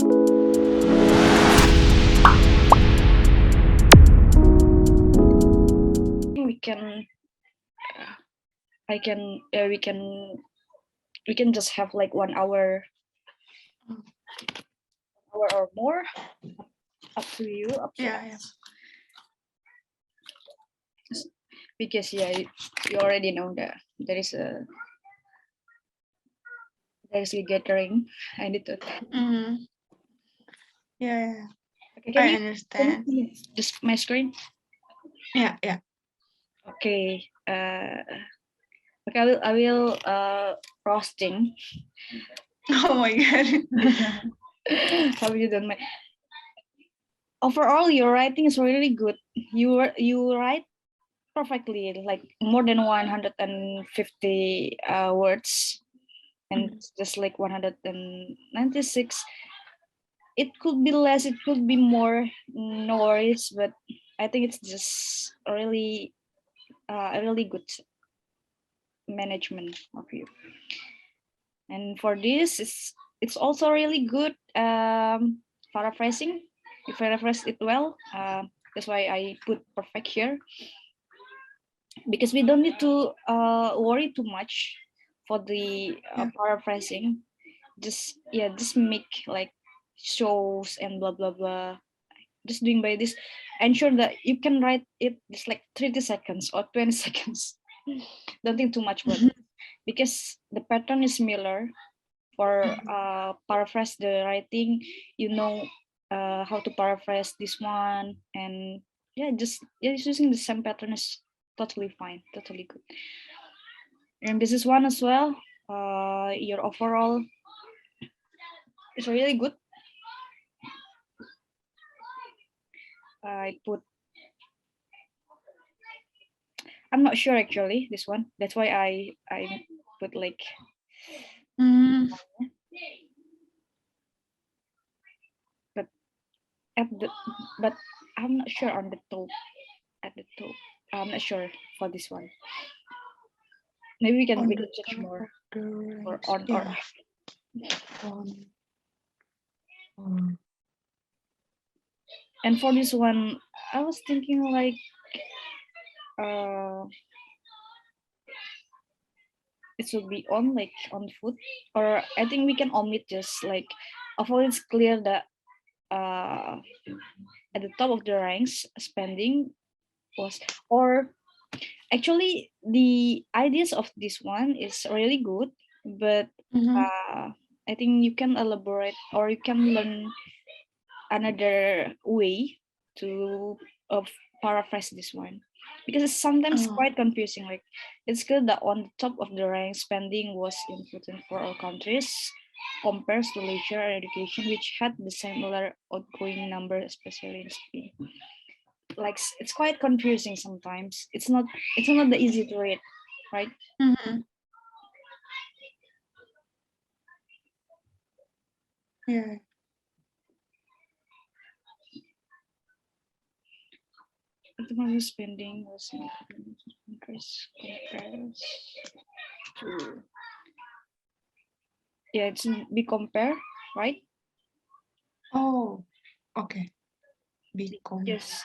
We can, I can, we can just have like 1 hour, or more. Up to you. Up to Yeah, us. Because you already know that there is a gathering. I need to. Mm-hmm. Yeah, Okay, I can you understand. see just my screen? Yeah. Okay. Okay, I will roasting. Oh my god. How you done my overall your writing is really good. You write perfectly, like more than 150 words, and it's just like 196. It could be less, it could be more, no worries, but I think it's just really a really good management of you. And for this, it's also really good paraphrasing. You paraphrase it well. That's why I put perfect here, because we don't need to worry too much for the paraphrasing. Just make like shows and blah blah blah. Just doing by this, ensure that you can write it just like 30 seconds or 20 seconds. Don't think too much about it, because the pattern is similar. For paraphrase the writing, you know how to paraphrase this one, and just using the same pattern is totally fine, totally good. And this is one as well. Your overall is really good. I put, I'm not sure actually this one. That's why I put like but at the but I'm not sure on the top, at the top. I'm not sure for this one. Maybe we can check more or on or and for this one I was thinking like it should be on like on foot, or I think we can omit just like although it's clear that at the top of the ranks spending was, or actually the ideas of this one is really good, but I think you can elaborate or you can learn another way to paraphrase this one, because it's sometimes quite confusing. Like it's good that on the top of the rank spending was important for all countries compares to leisure and education, which had the similar outgoing number, especially in Spain. Like it's quite confusing sometimes. It's not that easy to read, right? Yeah. The money spending was increase compares to, it's be compare, right? Oh, okay. Yes.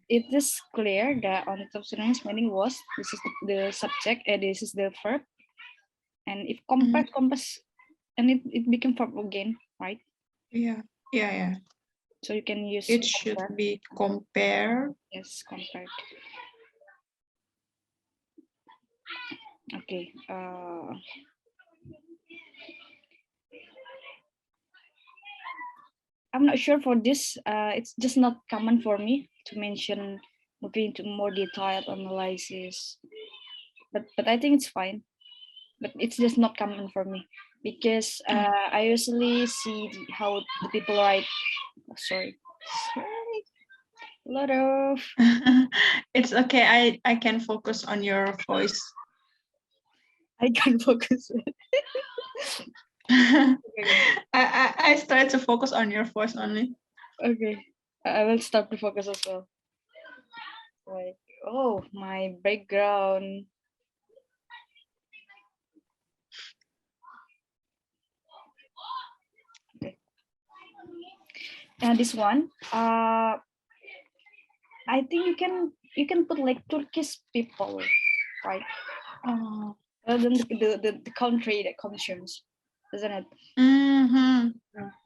It is clear that on the top student spending was, this is the subject and this is the verb, and if compare compass and it became verb again, right? Yeah. So you can use It should be compare. Yes, compared. Okay. I'm not sure for this. It's just not common for me to mention moving into more detailed analysis. But I think it's fine. But it's just not common for me, because I usually see how the people write. Oh, sorry. A lot of. It's okay. I can focus on your voice. I can focus. I started to focus on your voice only. Okay, I will start to focus as well. Like, oh, my background. Okay. This one, I think you can put like Turkish people, right? Rather than the country that consumes, isn't it?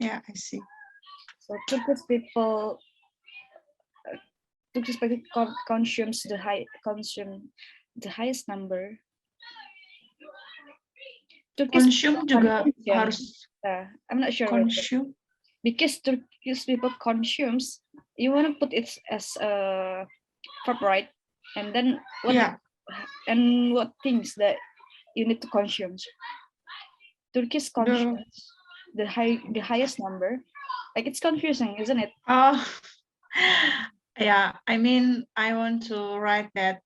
Yeah, I see. So Turkish people, Turkish people consumes the highest number. Turkish Consume juga harus. I'm not sure. Consume. Because Turkish people consumes, you want to put it as a verb, right? And then what? Yeah. And what things that you need to consume? Turkish consumes the highest number. Like it's confusing, isn't it? Yeah, I mean I want to write that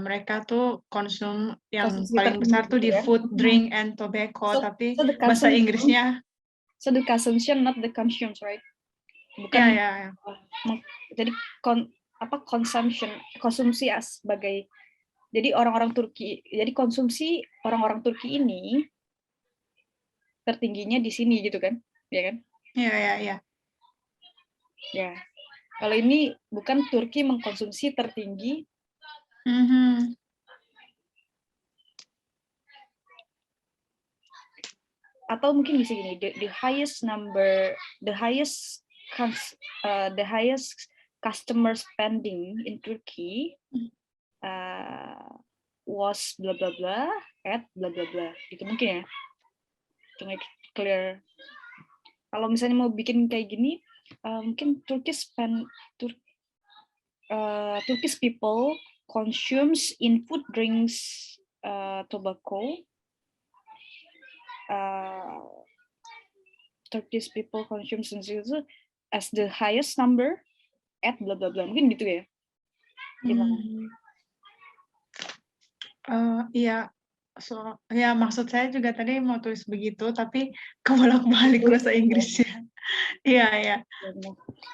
mereka tuh konsum yang paling besar tuh di food, drink, and tobacco, tapi bahasa Inggrisnya. So the consumption, not the consumes, right? Bukan. Yeah. Jadi consumption, konsumsi sebagai. Jadi orang-orang Turki, jadi konsumsi orang-orang Turki ini tertingginya di sini gitu kan, ya kan? Iya. Ya, kalau ini bukan Turki mengkonsumsi tertinggi. Atau mungkin bisa gini, the highest customer spending in Turkey was bla bla bla at bla bla bla, gitu mungkin ya, to make it clear. Kalau misalnya mau bikin kayak gini, mungkin Turkish people consumes in food, drinks, tobacco. Turkish people consumes as the highest number at bla bla bla, mungkin gitu ya. Gimana? Iya, ya maksud saya juga tadi mau tulis begitu, tapi kebolak-balik bahasa Inggrisnya. Iya.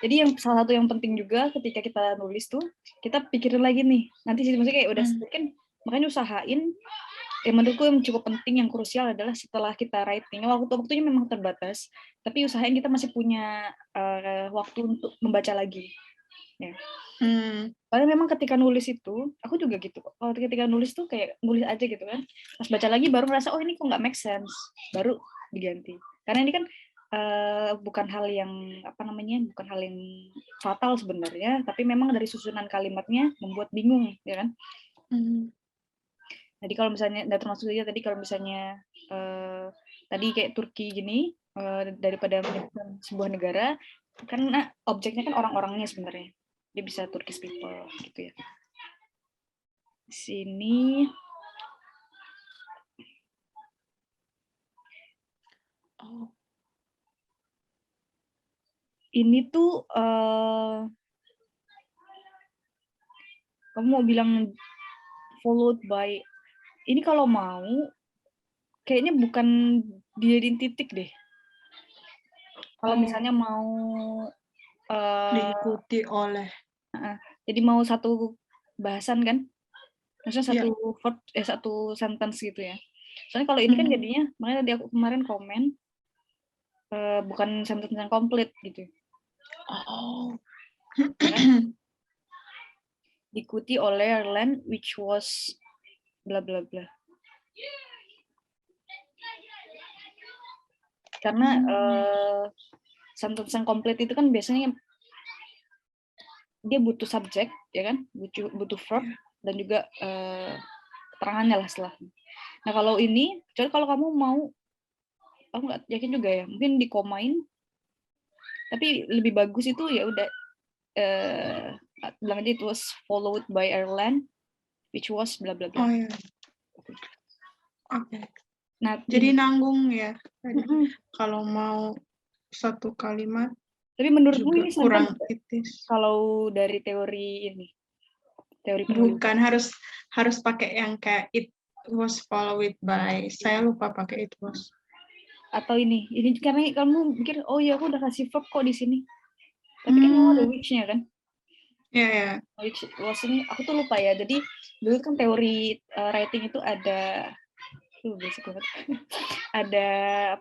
Jadi salah satu yang penting juga ketika kita nulis tuh, kita pikirin lagi nih. Nanti sih maksudnya kayak udah kan, makanya usahain. Yang menurutku yang cukup penting, yang krusial adalah setelah kita writing, waktunya memang terbatas, tapi usahain kita masih punya waktu untuk membaca lagi. Ya. Karena memang ketika nulis itu, aku juga gitu. Kalau ketika nulis tuh kayak nulis aja gitu kan. Pas baca lagi baru merasa, oh ini kok nggak make sense. Baru diganti. Karena ini kan bukan hal yang bukan hal yang fatal sebenarnya, tapi memang dari susunan kalimatnya membuat bingung, ya kan? Jadi kalau misalnya, termasuk saja tadi kalau misalnya tadi kayak Turki gini, daripada menyebutkan sebuah negara, karena objeknya kan orang-orangnya sebenarnya. Dia bisa Turkish people gitu ya. Di sini ini tuh kamu mau bilang followed by, ini kalau mau kayaknya bukan dijadiin titik deh. Kalau misalnya mau diikuti oleh, jadi mau satu bahasan kan, maksudnya satu verb, satu sentence gitu ya. Soalnya kalau ini kan jadinya, makanya tadi aku kemarin komen bukan sentence yang komplit gitu. Diikuti oleh Ireland, which was bla bla bla. Karena sentence yang komplit itu kan biasanya dia butuh subjek, ya kan, butuh verb dan juga keterangannya lah setelahnya. Nah kalau ini, kalau kamu mau, aku nggak yakin juga ya, mungkin dikomain, tapi lebih bagus itu ya udah bilang aja it was followed by Ireland, which was bla bla bla. Oke. Nah, jadi nanggung ya. Kalau mau satu kalimat. Tapi menurutku ini kurang kritis. Kalau dari teori ini, teori penulisan. Bukan harus pakai yang kayak it was followed by. Saya lupa pakai it was. Atau ini karena kamu pikir, oh ya aku udah kasih verb kok di sini. Tapi kan kamu ada which-nya kan? Iya. Which was ini, aku tuh lupa ya. Jadi dulu kan teori writing itu ada, basic banget. Ada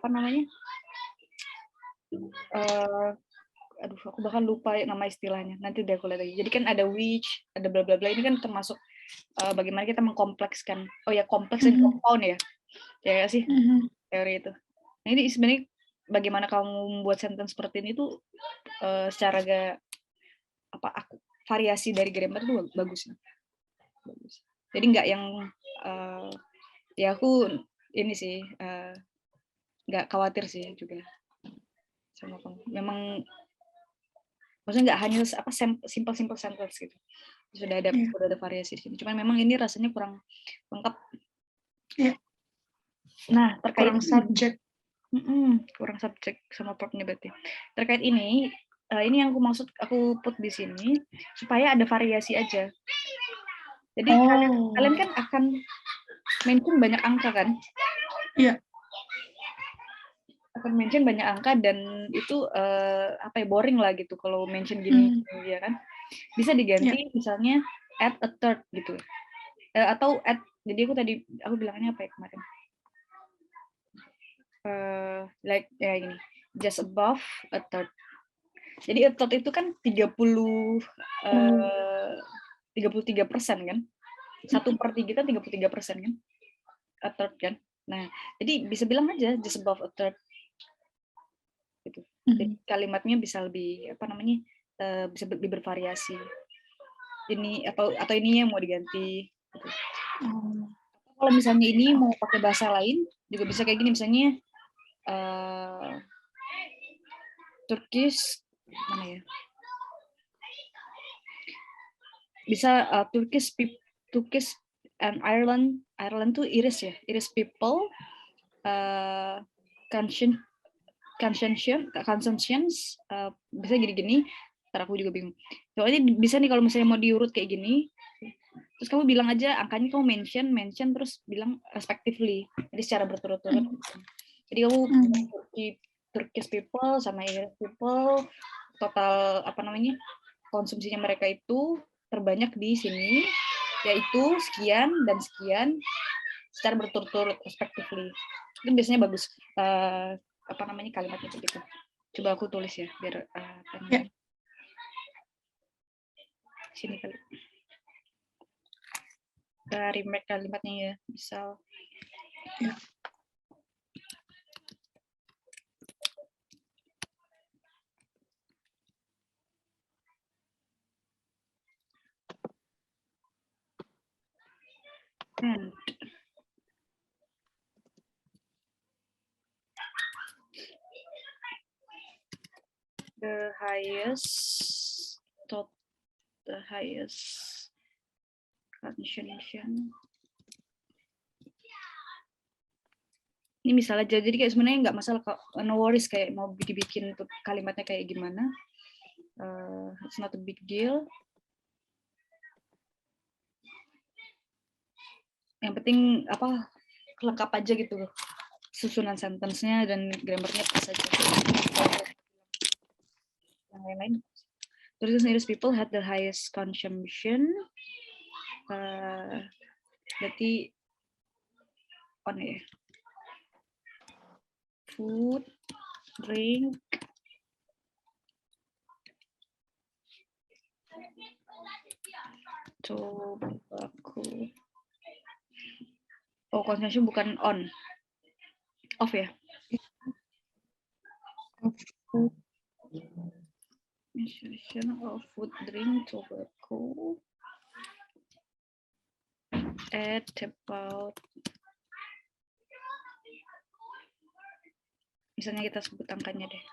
apa namanya? aduh aku bahkan lupa nama istilahnya, nanti udah aku lihat lagi. Jadi kan ada which, ada bla bla bla, ini kan termasuk bagaimana kita mengkomplekskan, kompleks dan compound ya sih teori itu. Nah ini sebenarnya bagaimana kamu membuat sentence seperti ini tuh secara variasi dari grammar tuh bagus. Jadi nggak yang ya aku ini sih nggak khawatir sih juga sama kamu. Memang maksudnya nggak hanya simple sentence gitu. Sudah ada variasi di sini. Cuman memang ini rasanya kurang lengkap. Nah, terkait kurang subjek sama verbnya berarti. Terkait ini yang aku put di sini supaya ada variasi aja. Jadi kalian kan akan mention banyak angka kan? Iya. Akan mention banyak angka dan itu boring lah gitu kalau mention gini ya kan. Bisa diganti misalnya add a third gitu. Atau add, jadi aku bilangnya apa ya kemarin? Gini, just above a third. Jadi a third itu kan 33% kan? 1/3 kan 33% kan? A third kan? Nah, jadi bisa bilang aja just above a third. Gitu. Jadi kalimatnya bisa lebih bisa lebih bervariasi. Ini atau ininya mau diganti. Gitu. Kalau misalnya ini mau pakai bahasa lain juga bisa kayak gini, misalnya Turkish mana ya? Bisa Turkish and Ireland tuh Irish ya, Irish people consumptions bisa gini-gini. Ntar aku juga bingung. Soalnya bisa nih kalau misalnya mau diurut kayak gini, terus kamu bilang aja angkanya, kamu mention terus bilang respectively, jadi secara berturut-turut. Jadi kamu Turkish people sama Irish people total konsumsinya mereka itu terbanyak di sini, yaitu sekian dan sekian secara berturut-turut respectively. Itu biasanya bagus kalimatnya begitu. Coba aku tulis ya biar sini kali. Dari kalimatnya ya, misal and the highest consumption. Ini misalnya jadi kayak sebenarnya nggak masalah, no worries kayak mau dibikin kalimatnya kayak gimana. It's not a big deal. Yang penting lengkap aja gitu loh, susunan sentence-nya dan grammarnya pas aja. Yang lain-lain. Terus Irish people had the highest consumption. Berarti on ya. Food, drink, tobacco. Consumption bukan on, off ya. Consumption of food, drink, tobacco at about, misalnya kita sebut angkanya deh,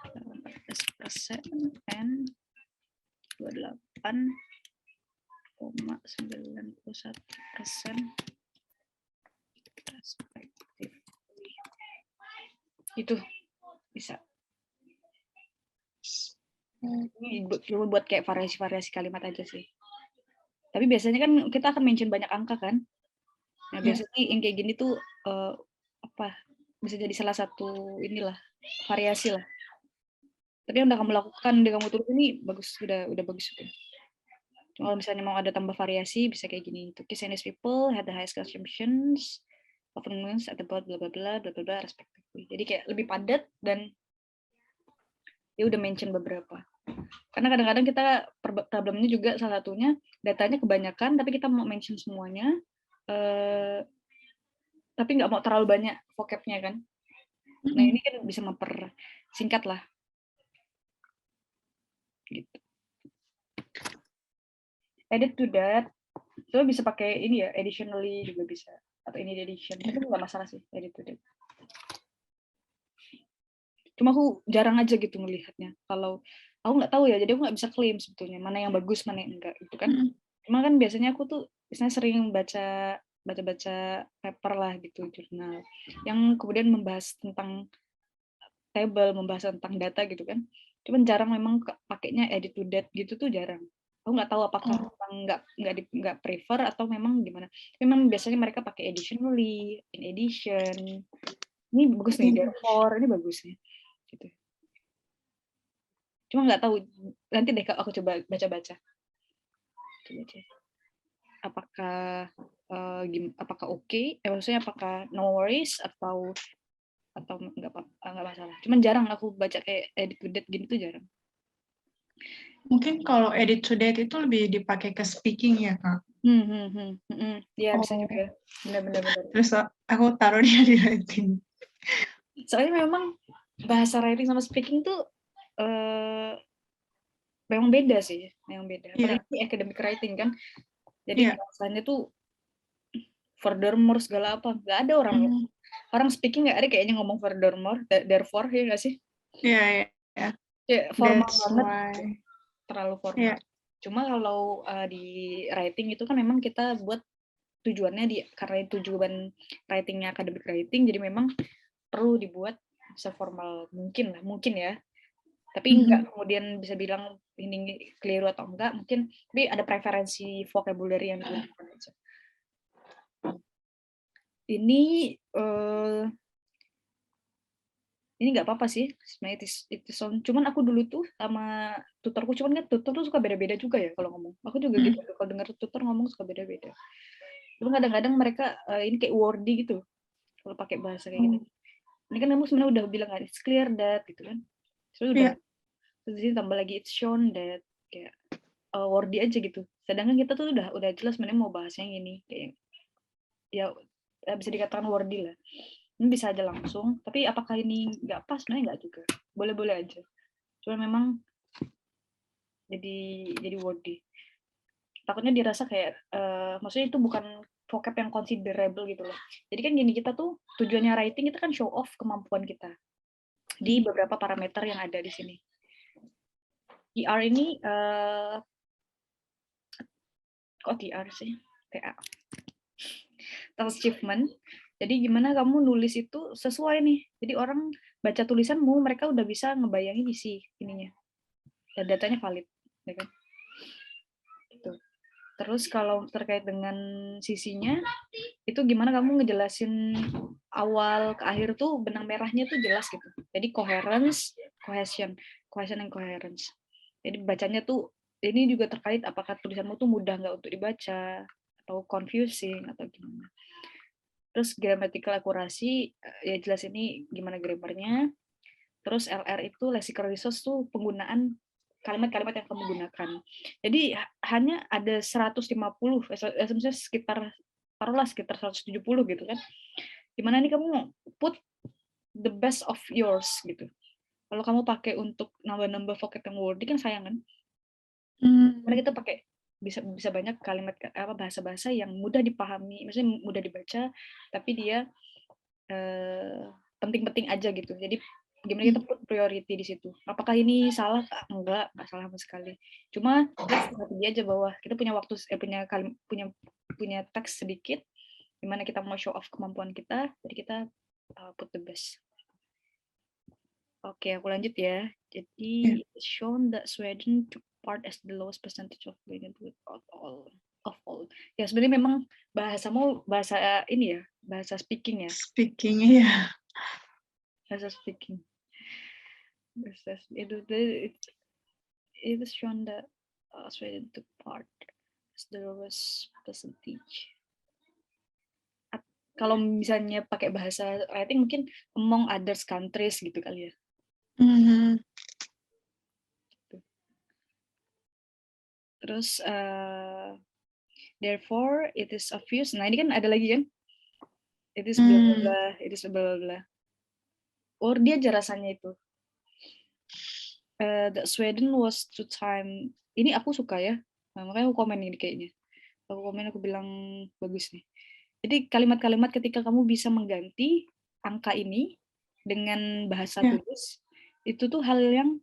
14% and 28,91%. Itu bisa. Ini buat kayak variasi kalimat aja sih. Tapi biasanya kan kita akan mention banyak angka kan. Nah biasanya yang kayak gini tuh bisa jadi salah satu variasi lah. Tapi yang udah kamu lakukan, kamu tulis ini bagus, udah bagus. Kalau misalnya mau ada tambah variasi bisa kayak gini. Turkish and Irish people had the highest consumptions of news at about bla bla bla bla bla respectively. Jadi kayak lebih padat dan dia udah mention beberapa. Karena kadang-kadang kita problemnya juga salah satunya datanya kebanyakan, tapi kita mau mention semuanya, tapi nggak mau terlalu banyak vocabnya kan. Nah ini kan bisa mempersingkat lah. Gitu. Edit to that, so bisa pakai ini ya, additionally juga bisa, atau ini edition, itu nggak masalah sih, edit to that. Cuma aku jarang aja gitu melihatnya. Kalau aku nggak tahu ya, jadi aku nggak bisa klaim sebetulnya mana yang bagus, mana yang enggak gitu kan. Cuma kan biasanya aku tuh biasanya sering baca paper lah gitu, jurnal yang kemudian membahas tentang table, membahas tentang data gitu kan. Cuman jarang memang pakainya edit to that gitu tuh jarang. Aku nggak tahu apakah nggak prefer atau memang gimana. Memang biasanya mereka pakai additionally, in addition. Ini bagus nih, therefore ini bagus nih. Gitu. Cuma nggak tahu, nanti deh aku coba baca-baca. Apakah apakah oke? Maksudnya apakah no worries atau nggak masalah. Cuman jarang aku baca kayak edit to date gini tuh jarang. Mungkin kalau edit to date itu lebih dipakai ke speaking ya Kak? Ya bisa juga. Benar. Terus aku taruh dia di writing. Soalnya memang bahasa writing sama speaking tuh memang beda sih, apalagi academic writing kan. Jadi bahasanya tuh furthermore segala apa, nggak ada orang speaking nggak ada kayaknya ngomong furthermore, therefore ya nggak sih? Iya. Ya, formal banget, terlalu formal. Cuma kalau di writing itu kan memang kita buat tujuannya karena tujuan writingnya academic writing, jadi memang perlu dibuat seformal mungkin ya. Tapi nggak kemudian bisa bilang ini keliru atau enggak, mungkin tapi ada preferensi vocabulary yang digunakan aja. Ini nggak apa-apa sih, sebenarnya cuman aku dulu tuh sama tutorku, cuman kan tutor tuh suka beda-beda juga ya kalau ngomong. Aku juga gitu, kalau dengar tutor ngomong suka beda-beda. Cuma kadang-kadang mereka ini kayak wordy gitu kalau pakai bahasa kayak gitu. Ini kan kamu sebenarnya udah bilang kan it's clear that gitu kan. Sudah. Terus di sini tambah lagi it's shown that, kayak wordy aja gitu. Sedangkan kita tuh udah jelas sebenarnya mau bahas yang ini, kayak ya bisa dikatakan wordy lah. Ini bisa aja langsung, tapi apakah ini nggak pas? Sebenarnya nggak juga, boleh-boleh aja. Cuma memang jadi wordy. Takutnya dirasa kayak, maksudnya itu bukan vocab yang considerable gitu loh. Jadi kan gini, kita tuh tujuannya writing itu kan show off kemampuan kita di beberapa parameter yang ada di sini. TR ini, kok TR sih? TA. Achievement. Jadi gimana kamu nulis itu sesuai nih. Jadi orang baca tulisanmu, mereka udah bisa ngebayangin isi ininya. Dan datanya valid, ya kan? Gitu. Terus kalau terkait dengan sisinya, itu gimana kamu ngejelasin awal ke akhir tuh benang merahnya tuh jelas gitu. Jadi coherence, cohesion and coherence. Jadi bacanya tuh ini juga terkait apakah tulisanmu tuh mudah nggak untuk dibaca atau confusing atau gimana. Terus grammatical accuracy, ya jelas ini gimana grammarnya. Terus LR itu lexical resource tuh penggunaan kalimat-kalimat yang kamu gunakan. Jadi hanya ada 150, misalnya taruhlah sekitar 170 gitu kan. Gimana nih kamu put the best of yours gitu. Kalau kamu pakai untuk nambah-nambah vocab yang wordy kan sayang kan. Karena kita pakai bisa banyak kalimat bahasa-bahasa yang mudah dipahami, maksudnya mudah dibaca, tapi dia penting-penting aja gitu. Jadi gimana kita put priority di situ. Apakah ini salah? Enggak salah sama sekali. Cuma strategi aja bahwa kita punya waktu, punya teks sedikit, gimana kita mau show off kemampuan kita, jadi kita put the best. Oke, aku lanjut ya. Jadi it's shown that Sweden took part as the lowest percentage of all. Ya sebenarnya memang bahasamu bahasa ini ya, bahasa speaking ya. Speaking ya. Bahasa speaking. It is shown that Sweden took part as the lowest percentage. Kalau misalnya pakai bahasa writing mungkin among others countries gitu kali ya. Terus therefore it is obvious. Nah, ini kan ada lagi kan? It is blah blah blah, it is blah blah blah. Or dia aja rasanya itu. That Sweden was to time. Ini aku suka ya. Nah, makanya aku komen ini kayaknya. Aku bilang bagus nih. Jadi kalimat-kalimat ketika kamu bisa mengganti angka ini dengan bahasa tulis, itu tuh hal yang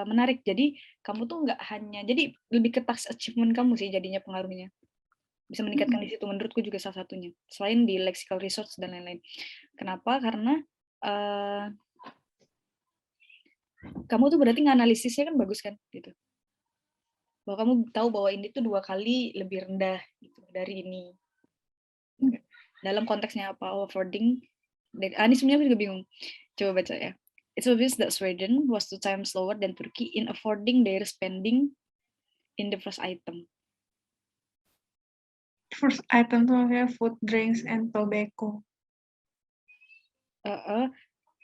menarik. Jadi kamu tuh nggak hanya, jadi lebih ke task achievement kamu sih jadinya pengaruhnya. Bisa meningkatkan di situ, menurutku juga salah satunya. Selain di lexical research dan lain-lain. Kenapa? Karena kamu tuh berarti nganalisisnya kan bagus kan, gitu. Bahwa kamu tahu bahwa ini tuh 2 kali lebih rendah gitu dari ini. Dalam konteksnya apa? Forwarding. Ini sebenarnya aku juga bingung. Coba baca ya. It's obvious that Sweden was 2 times lower than Turkey in affording their spending in the first item. First item tuh kayak food, drinks, and tobacco.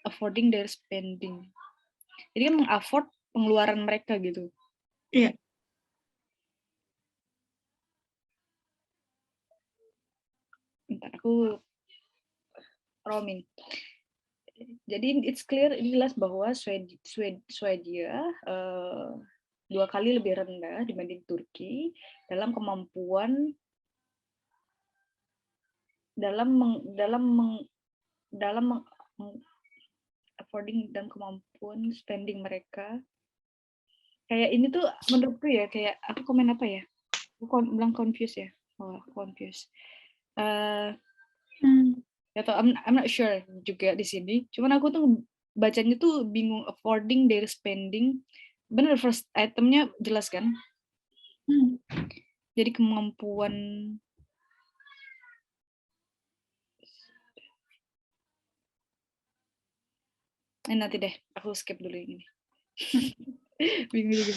Affording their spending. Jadi kan meng-afford pengeluaran mereka gitu. Iya. Bentar, aku roaming. Jadi it's clear, ini jelas bahwa Swedia 2 kali lebih rendah dibanding Turki dalam kemampuan affording dan kemampuan spending mereka. Kayak ini tuh menurutku ya, kayak aku komen apa ya? Aku bilang confused ya. Oh, confused. Atau I'm not sure juga di sini. Cuman aku tuh bacanya tuh bingung, affording their spending. Bener, first itemnya jelas kan? Jadi kemampuan nanti deh, aku skip dulu ini. Bingung juga.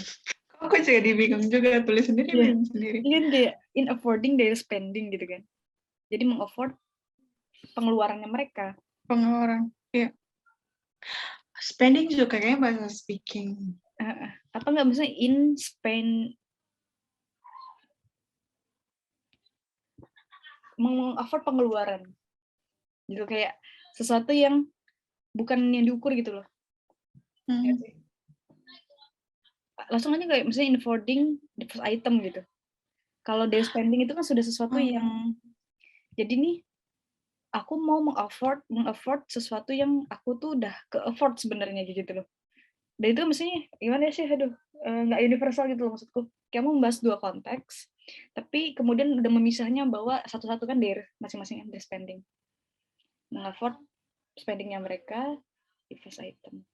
Aku jadi bingung juga, tulis sendiri bingung sendiri. Ini kan kayak in affording their spending gitu kan. Jadi mengafford pengeluarannya mereka. Pengeluaran, iya. Spending juga kayaknya bahasa speaking. Apa nggak misalnya in spend, mengafford pengeluaran gitu, kayak sesuatu yang bukan yang diukur gitu loh. Langsung aja kayak misalnya in affording the first item gitu. Kalau their spending itu kan sudah sesuatu yang, jadi nih aku mau mengafford sesuatu yang aku tuh udah ke afford sebenarnya gitu loh. Dan itu mestinya gimana sih, nggak universal gitu loh maksudku. Kamu membahas 2 konteks, tapi kemudian udah memisahnya bahwa satu-satu kan their masing-masing their spending. Mengafford spendingnya mereka di first item.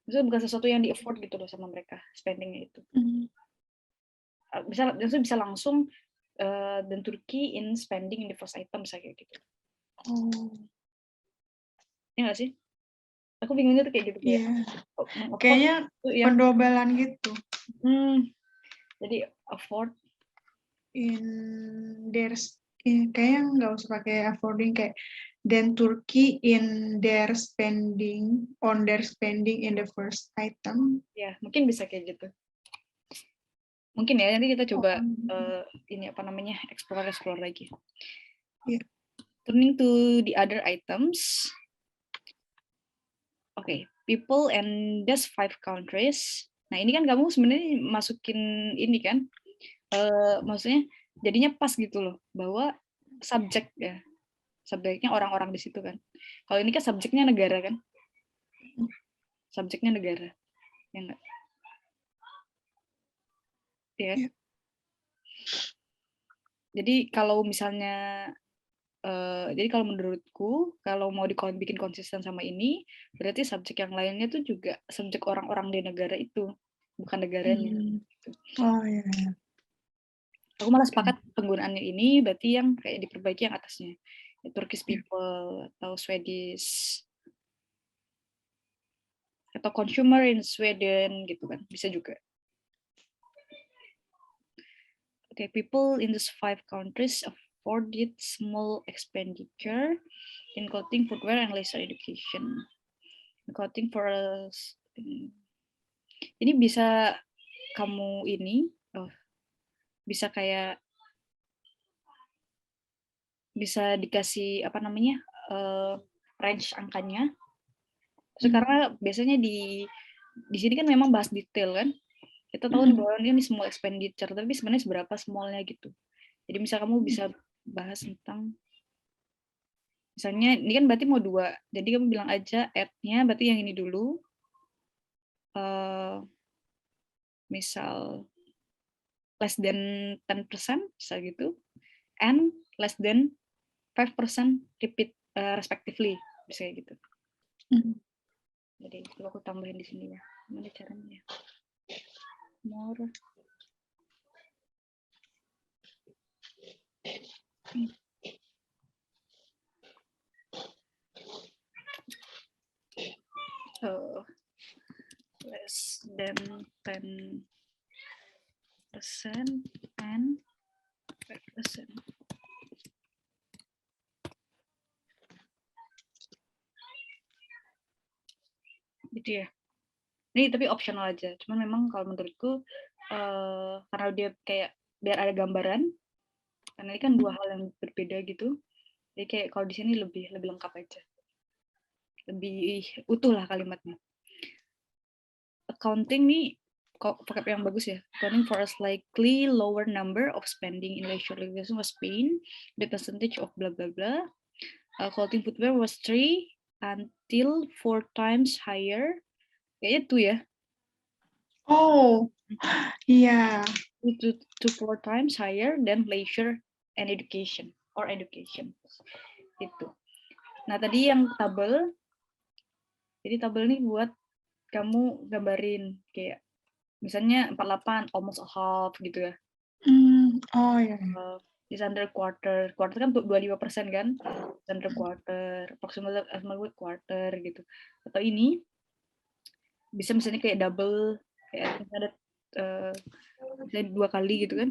Maksudnya bukan sesuatu yang di-afford gitu loh sama mereka, spendingnya itu. Bisa langsung dan Turki in spending in the first item, bisa kayak gitu. Ya nggak sih? Aku bingungnya tuh kayak gitu. Kayaknya pendobelan gitu. Jadi afford in their, kayaknya nggak usah pakai affording, kayak then Turkey in their spending, on their spending in the first item. Ya, mungkin bisa kayak gitu. Mungkin ya, nanti kita coba ini apa namanya, explore lagi. Turning to the other items. Okay, people and just 5 countries. Nah, ini kan kamu sebenarnya masukin ini kan, maksudnya jadinya pas gitu loh, bahwa subjek ya, subjeknya orang-orang di situ kan. Kalau ini kan subjeknya negara kan, subjeknya negara, ya enggak? Ya. Jadi kalau misalnya, jadi kalau menurutku, kalau mau bikin konsisten sama ini, berarti subjek yang lainnya tuh juga subjek orang-orang di negara itu, bukan negaranya. Gitu. Oh iya. Aku malah sepakat penggunaannya ini berarti yang kayak diperbaiki yang atasnya, Turkish people atau Swedish atau consumer in Sweden gitu kan, bisa juga. Okay, people in these 5 countries afforded small expenditure in clothing, footwear, and leisure education. Clothing for us. Ini bisa kamu ini bisa kayak bisa dikasih apa namanya range angkanya. Terus karena biasanya di sini kan memang bahas detail kan. Kita tahu nih bahwa ini small expenditure, tapi sebenarnya seberapa smallnya gitu. Jadi misal kamu bisa bahas tentang, misalnya ini kan berarti mau 2, jadi kamu bilang aja add-nya berarti yang ini dulu. Misal less than 10%, misal gitu, and less than 5% repeat respectively, bisa kayak gitu. Jadi kalau aku tambahin di sini ya, gimana caranya? More. Less than 10% and 5%. Gitu ya. Ini tapi optional aja. Cuman memang kalau menurutku karena dia kayak biar ada gambaran, karena ini kan 2 hal yang berbeda gitu. Jadi kayak kalau di sini lebih lengkap aja. Lebih utuh lah kalimatnya. Accounting nih kok pakai yang bagus ya. Accounting for a slightly lower number of spending in leisure tourism was Spain. The percentage of blah blah blah. Clothing footwear was 3 until 4 times higher. Kayaknya 2 ya. Oh, iya. 2 to 4 times higher than leisure and education or education. Itu. Nah, tadi yang tabel. Jadi tabel ini buat kamu gambarin kayak misalnya 48 almost a half gitu ya. Oh ya. Is under quarter. Quarter kan 25% kan? Under quarter, approximately quarter gitu. Atau ini bisa misalnya kayak double, kayak ada misalnya 2 kali gitu kan.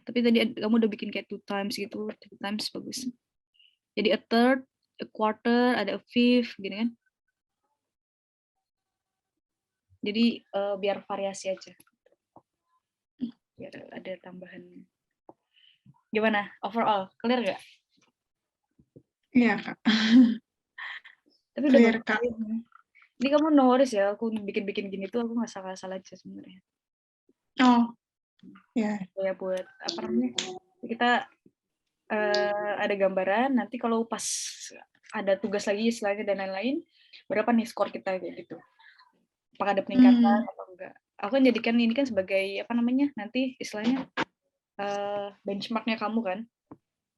Tapi tadi kamu udah bikin kayak 2 times gitu, 3 times bagus. Jadi a third, a quarter, ada a fifth gini kan. Jadi biar variasi aja. Biar ada tambahan. Gimana? Overall, clear nggak? Iya, Kak. Tapi udah Clear, bagus. Kak. Ini kamu no worries ya, aku bikin-bikin gini tuh aku nggak salah-salah aja sebenarnya. Oh, ya. Ya buat apa namanya? Kita ada gambaran, nanti kalau pas ada tugas lagi istilahnya dan lain-lain, berapa nih skor kita kayak gitu. Apakah ada peningkatan atau enggak. Aku kan jadikan ini kan sebagai apa namanya? Nanti istilahnya benchmarknya kamu kan.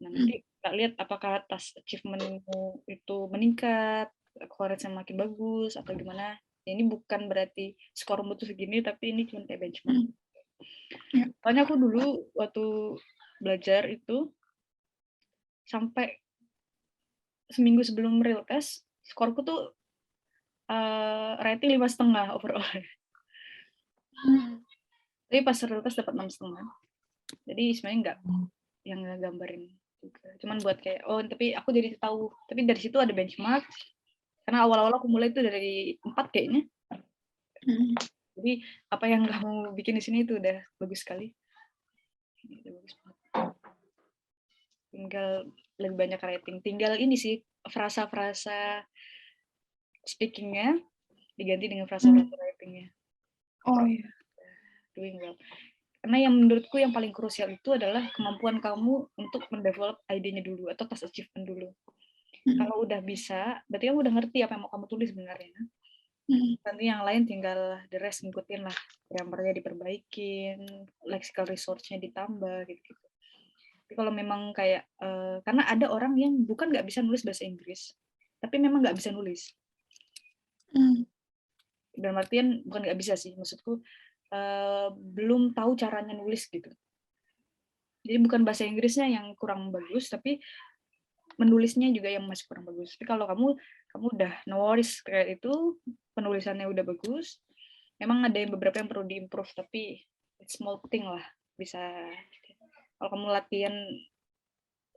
Nah, nanti kita lihat apakah atas achievementmu itu meningkat, kualitasnya makin bagus atau gimana. Ya, ini bukan berarti skormu tuh segini, tapi ini cuma kayak benchmark. Soalnya aku dulu waktu belajar itu sampai seminggu sebelum real test, skorku tuh rating 5,5 overall. Tapi pas real test dapat 6,5. Jadi sebenarnya enggak yang ngegambarin juga. Cuman buat kayak tapi aku jadi tahu. Tapi dari situ ada benchmark. Karena awal-awal aku mulai itu dari 4 kayaknya. Jadi apa yang kamu bikin di sini itu udah bagus sekali. Tinggal lebih banyak rating. Tinggal ini sih frasa-frasa speakingnya diganti dengan frasa-frasa ratingnya. Oh iya. Doing well. Karena yang menurutku yang paling krusial itu adalah kemampuan kamu untuk mendevelop ide-nya dulu atau task achievement dulu. Kalau udah bisa, berarti kamu udah ngerti apa yang mau kamu tulis sebenarnya. Nanti yang lain tinggal the rest ngikutin lah. Grammarnya diperbaikin, lexical resource-nya ditambah gitu. Tapi kalau memang kayak, karena ada orang yang bukan nggak bisa nulis bahasa Inggris, tapi memang nggak bisa nulis. Dalam artian bukan nggak bisa sih, maksudku belum tahu caranya nulis gitu. Jadi bukan bahasa Inggrisnya yang kurang bagus, tapi menulisnya juga yang masih kurang bagus. Tapi kalau kamu udah no worries kayak itu, penulisannya udah bagus, memang ada yang beberapa yang perlu diimprove, tapi it's small thing lah, bisa. Kalau kamu latihan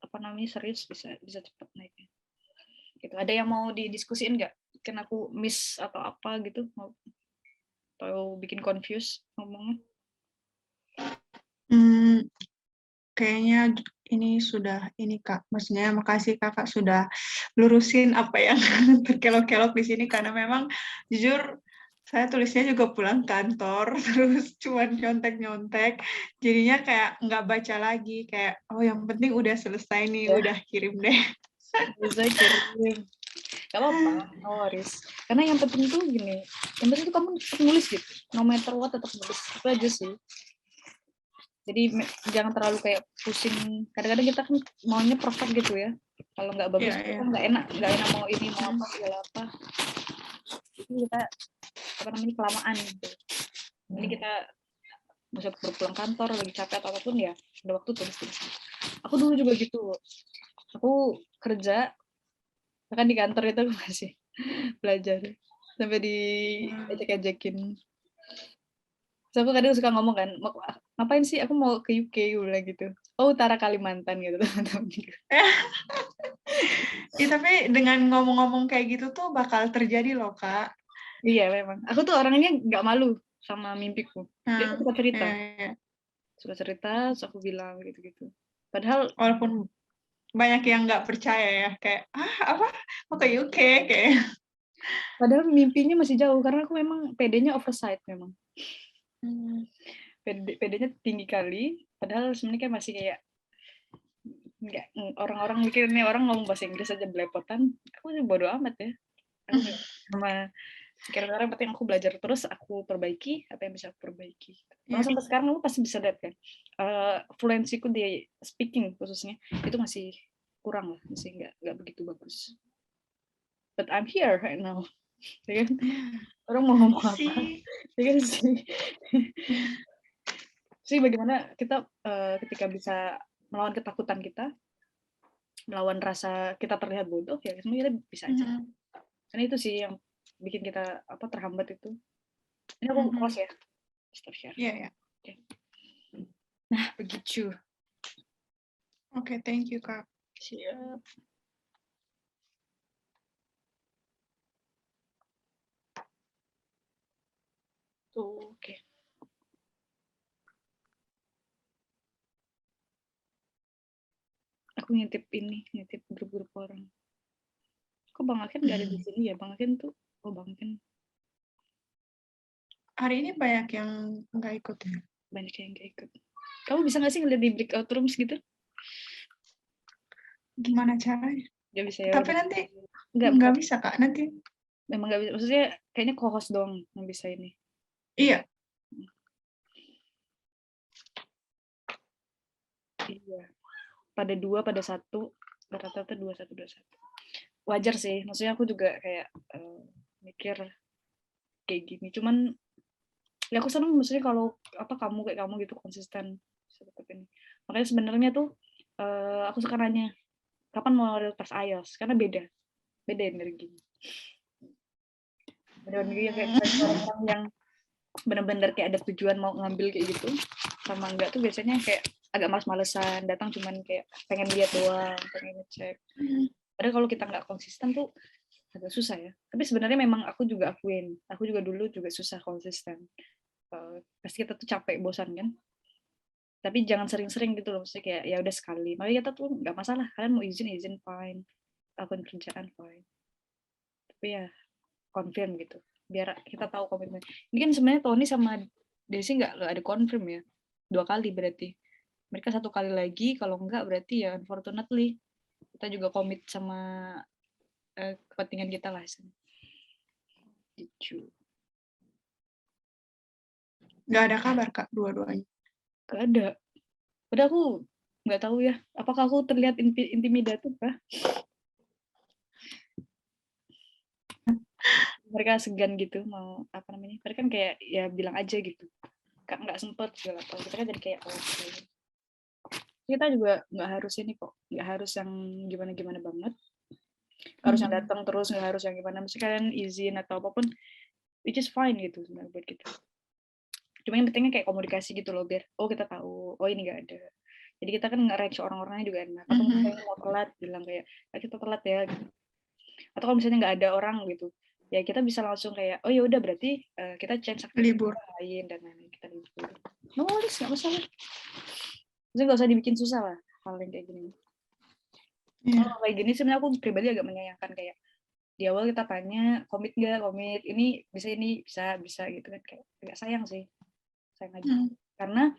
apa namanya serius bisa cepat naiknya. Gitu. Ada yang mau didiskusiin nggak? Kan aku miss atau apa gitu? atau bikin confused ngomongnya? Kayaknya ini sudah ini Kak, maksudnya makasih Kakak sudah lurusin apa yang terkelok-kelok di sini karena memang jujur saya tulisnya juga pulang kantor terus cuman nyontek-nyontek jadinya kayak nggak baca lagi kayak oh yang penting udah selesai nih Ya, udah kirim deh. bisa kirim. Gak apa-apa, no worries. Karena yang penting tuh gini, yang penting tuh kamu tetap nulis gitu. No matter what tetap nulis. Itu aja sih. Jadi jangan terlalu kayak pusing. Kadang-kadang kita kan maunya perfect gitu ya. Kalau nggak bagus, Iya, kita iya. kan nggak enak mau ini, mau apa, segala apa. Jadi kita, apa namanya, kelamaan gitu. Jadi kita bisa pulang kantor, lagi capek atau apapun ya, ada waktu tulis. Aku dulu juga gitu. Aku kerja, bahkan di kantor itu aku masih belajar. Sampai diajak-ajakin. So, aku kadang suka ngomong kan, ngapain sih aku mau ke UK gitu. Oh, utara Kalimantan gitu teman-teman. Ya, tapi dengan ngomong-ngomong kayak gitu tuh bakal terjadi loh Kak. Iya memang. Aku tuh orangnya nggak malu sama mimpiku. Dia Nah, suka cerita, ya. terus aku bilang gitu-gitu. Padahal Walaupun banyak yang nggak percaya ya kayak apa mau ke UK kayak. padahal mimpinya masih jauh karena aku memang PD-nya oversight memang. PD-nya tinggi kali, padahal sebenarnya kan masih kayak nggak, orang-orang mikir nih orang ngomong bahasa Inggris aja belepotan. Aku sih bodo amat ya. Aku nggak sama kira-kira yang penting aku belajar terus, aku perbaiki apa yang bisa aku perbaiki. Kalau sampai sekarang kamu pasti bisa lihat kan, fluensiku di speaking khususnya itu masih kurang lah, masih nggak begitu bagus. But I'm here right now, ya kan? Orang mau ngomong apa, ya kan sih. Sih bagaimana kita ketika bisa melawan ketakutan kita, melawan rasa kita terlihat bodoh, ya sebenarnya kita bisa aja. Karena itu sih yang bikin kita terhambat itu. Ini aku close ya, stop share. Iya, ya. Okay. Nah, begitu. Oke, thank you, Kak. Siap. Tuh, oke. Aku ngintip grup-grup orang. Kok Bang Aken nggak ada di sini ya? Bang Aken tuh, Bang Aken. Hari ini banyak yang nggak ikut ya? Banyak yang nggak ikut. Kamu bisa nggak sih ngeliat di breakout rooms gitu? Gimana caranya? Nggak bisa ya. Tapi nanti nggak bisa Kak, nanti. Memang nggak bisa. Maksudnya kayaknya co-host doang yang bisa ini. Iya. Iya. Pada 2, pada 1, rata-rata 2, 1, 2, 1. Wajar sih. Maksudnya aku juga kayak mikir kayak gini. Cuman ya aku seneng maksudnya kalau kamu kayak kamu gitu konsisten seperti ini. Makanya sebenarnya tuh aku suka nanya kapan mau tes IELTS karena beda energinya. Bener-bener kayak orang-orang yang benar-benar kayak ada tujuan mau ngambil kayak gitu sama enggak tuh biasanya kayak agak males-malesan datang cuman kayak pengen lihat doang, pengen ngecek. Padahal kalau kita nggak konsisten tuh agak susah ya. Tapi sebenarnya memang aku juga dulu juga susah konsisten. Pasti kita tuh capek, bosan kan. Tapi jangan sering-sering gitu loh, maksudnya kayak ya udah sekali. Makanya kita tuh nggak masalah, kalian mau izin fine, akun kerjaan fine. Tapi ya confirm gitu, biar kita tahu komitmen. Ini kan sebenarnya Tony sama Desi nggak ada confirm ya, 2 kali berarti. Mereka 1 kali lagi, kalau enggak berarti ya unfortunately kita juga komit sama kepentingan kita lah. Gitu. Nggak ada kabar Kak, dua-duanya. Gak ada. Padahal aku nggak tahu ya, apakah aku terlihat intimidatif kah? Mereka segan gitu mau mereka kan kayak ya bilang aja gitu, nggak sempet segala apa, kita kan jadi kayak kita juga nggak harus ini kok, nggak harus yang gimana banget, harus yang datang terus, nggak harus yang gimana, mesti kalian izin atau apapun which is fine gitu sebenarnya buat kita. Cuma yang pentingnya kayak komunikasi gitu loh, biar kita tahu ini nggak ada, jadi kita kan nge-reach orang-orangnya juga enak. Atau misalnya mau telat bilang kayak kita telat ya gitu. Atau kalau misalnya nggak ada orang gitu, ya kita bisa langsung kayak oh ya udah berarti kita change aktivitas Libur. lain dan lain-lain, kita libur. Nulis nggak masalah. Jadi nggak usah dibikin susah lah hal yang kayak gini. Iya. Kalau kayak gini sebenarnya aku pribadi agak menyayangkan kayak di awal kita tanya komit nggak, komit ini bisa gitu kan, kayak agak sayang sih, sayang aja. Karena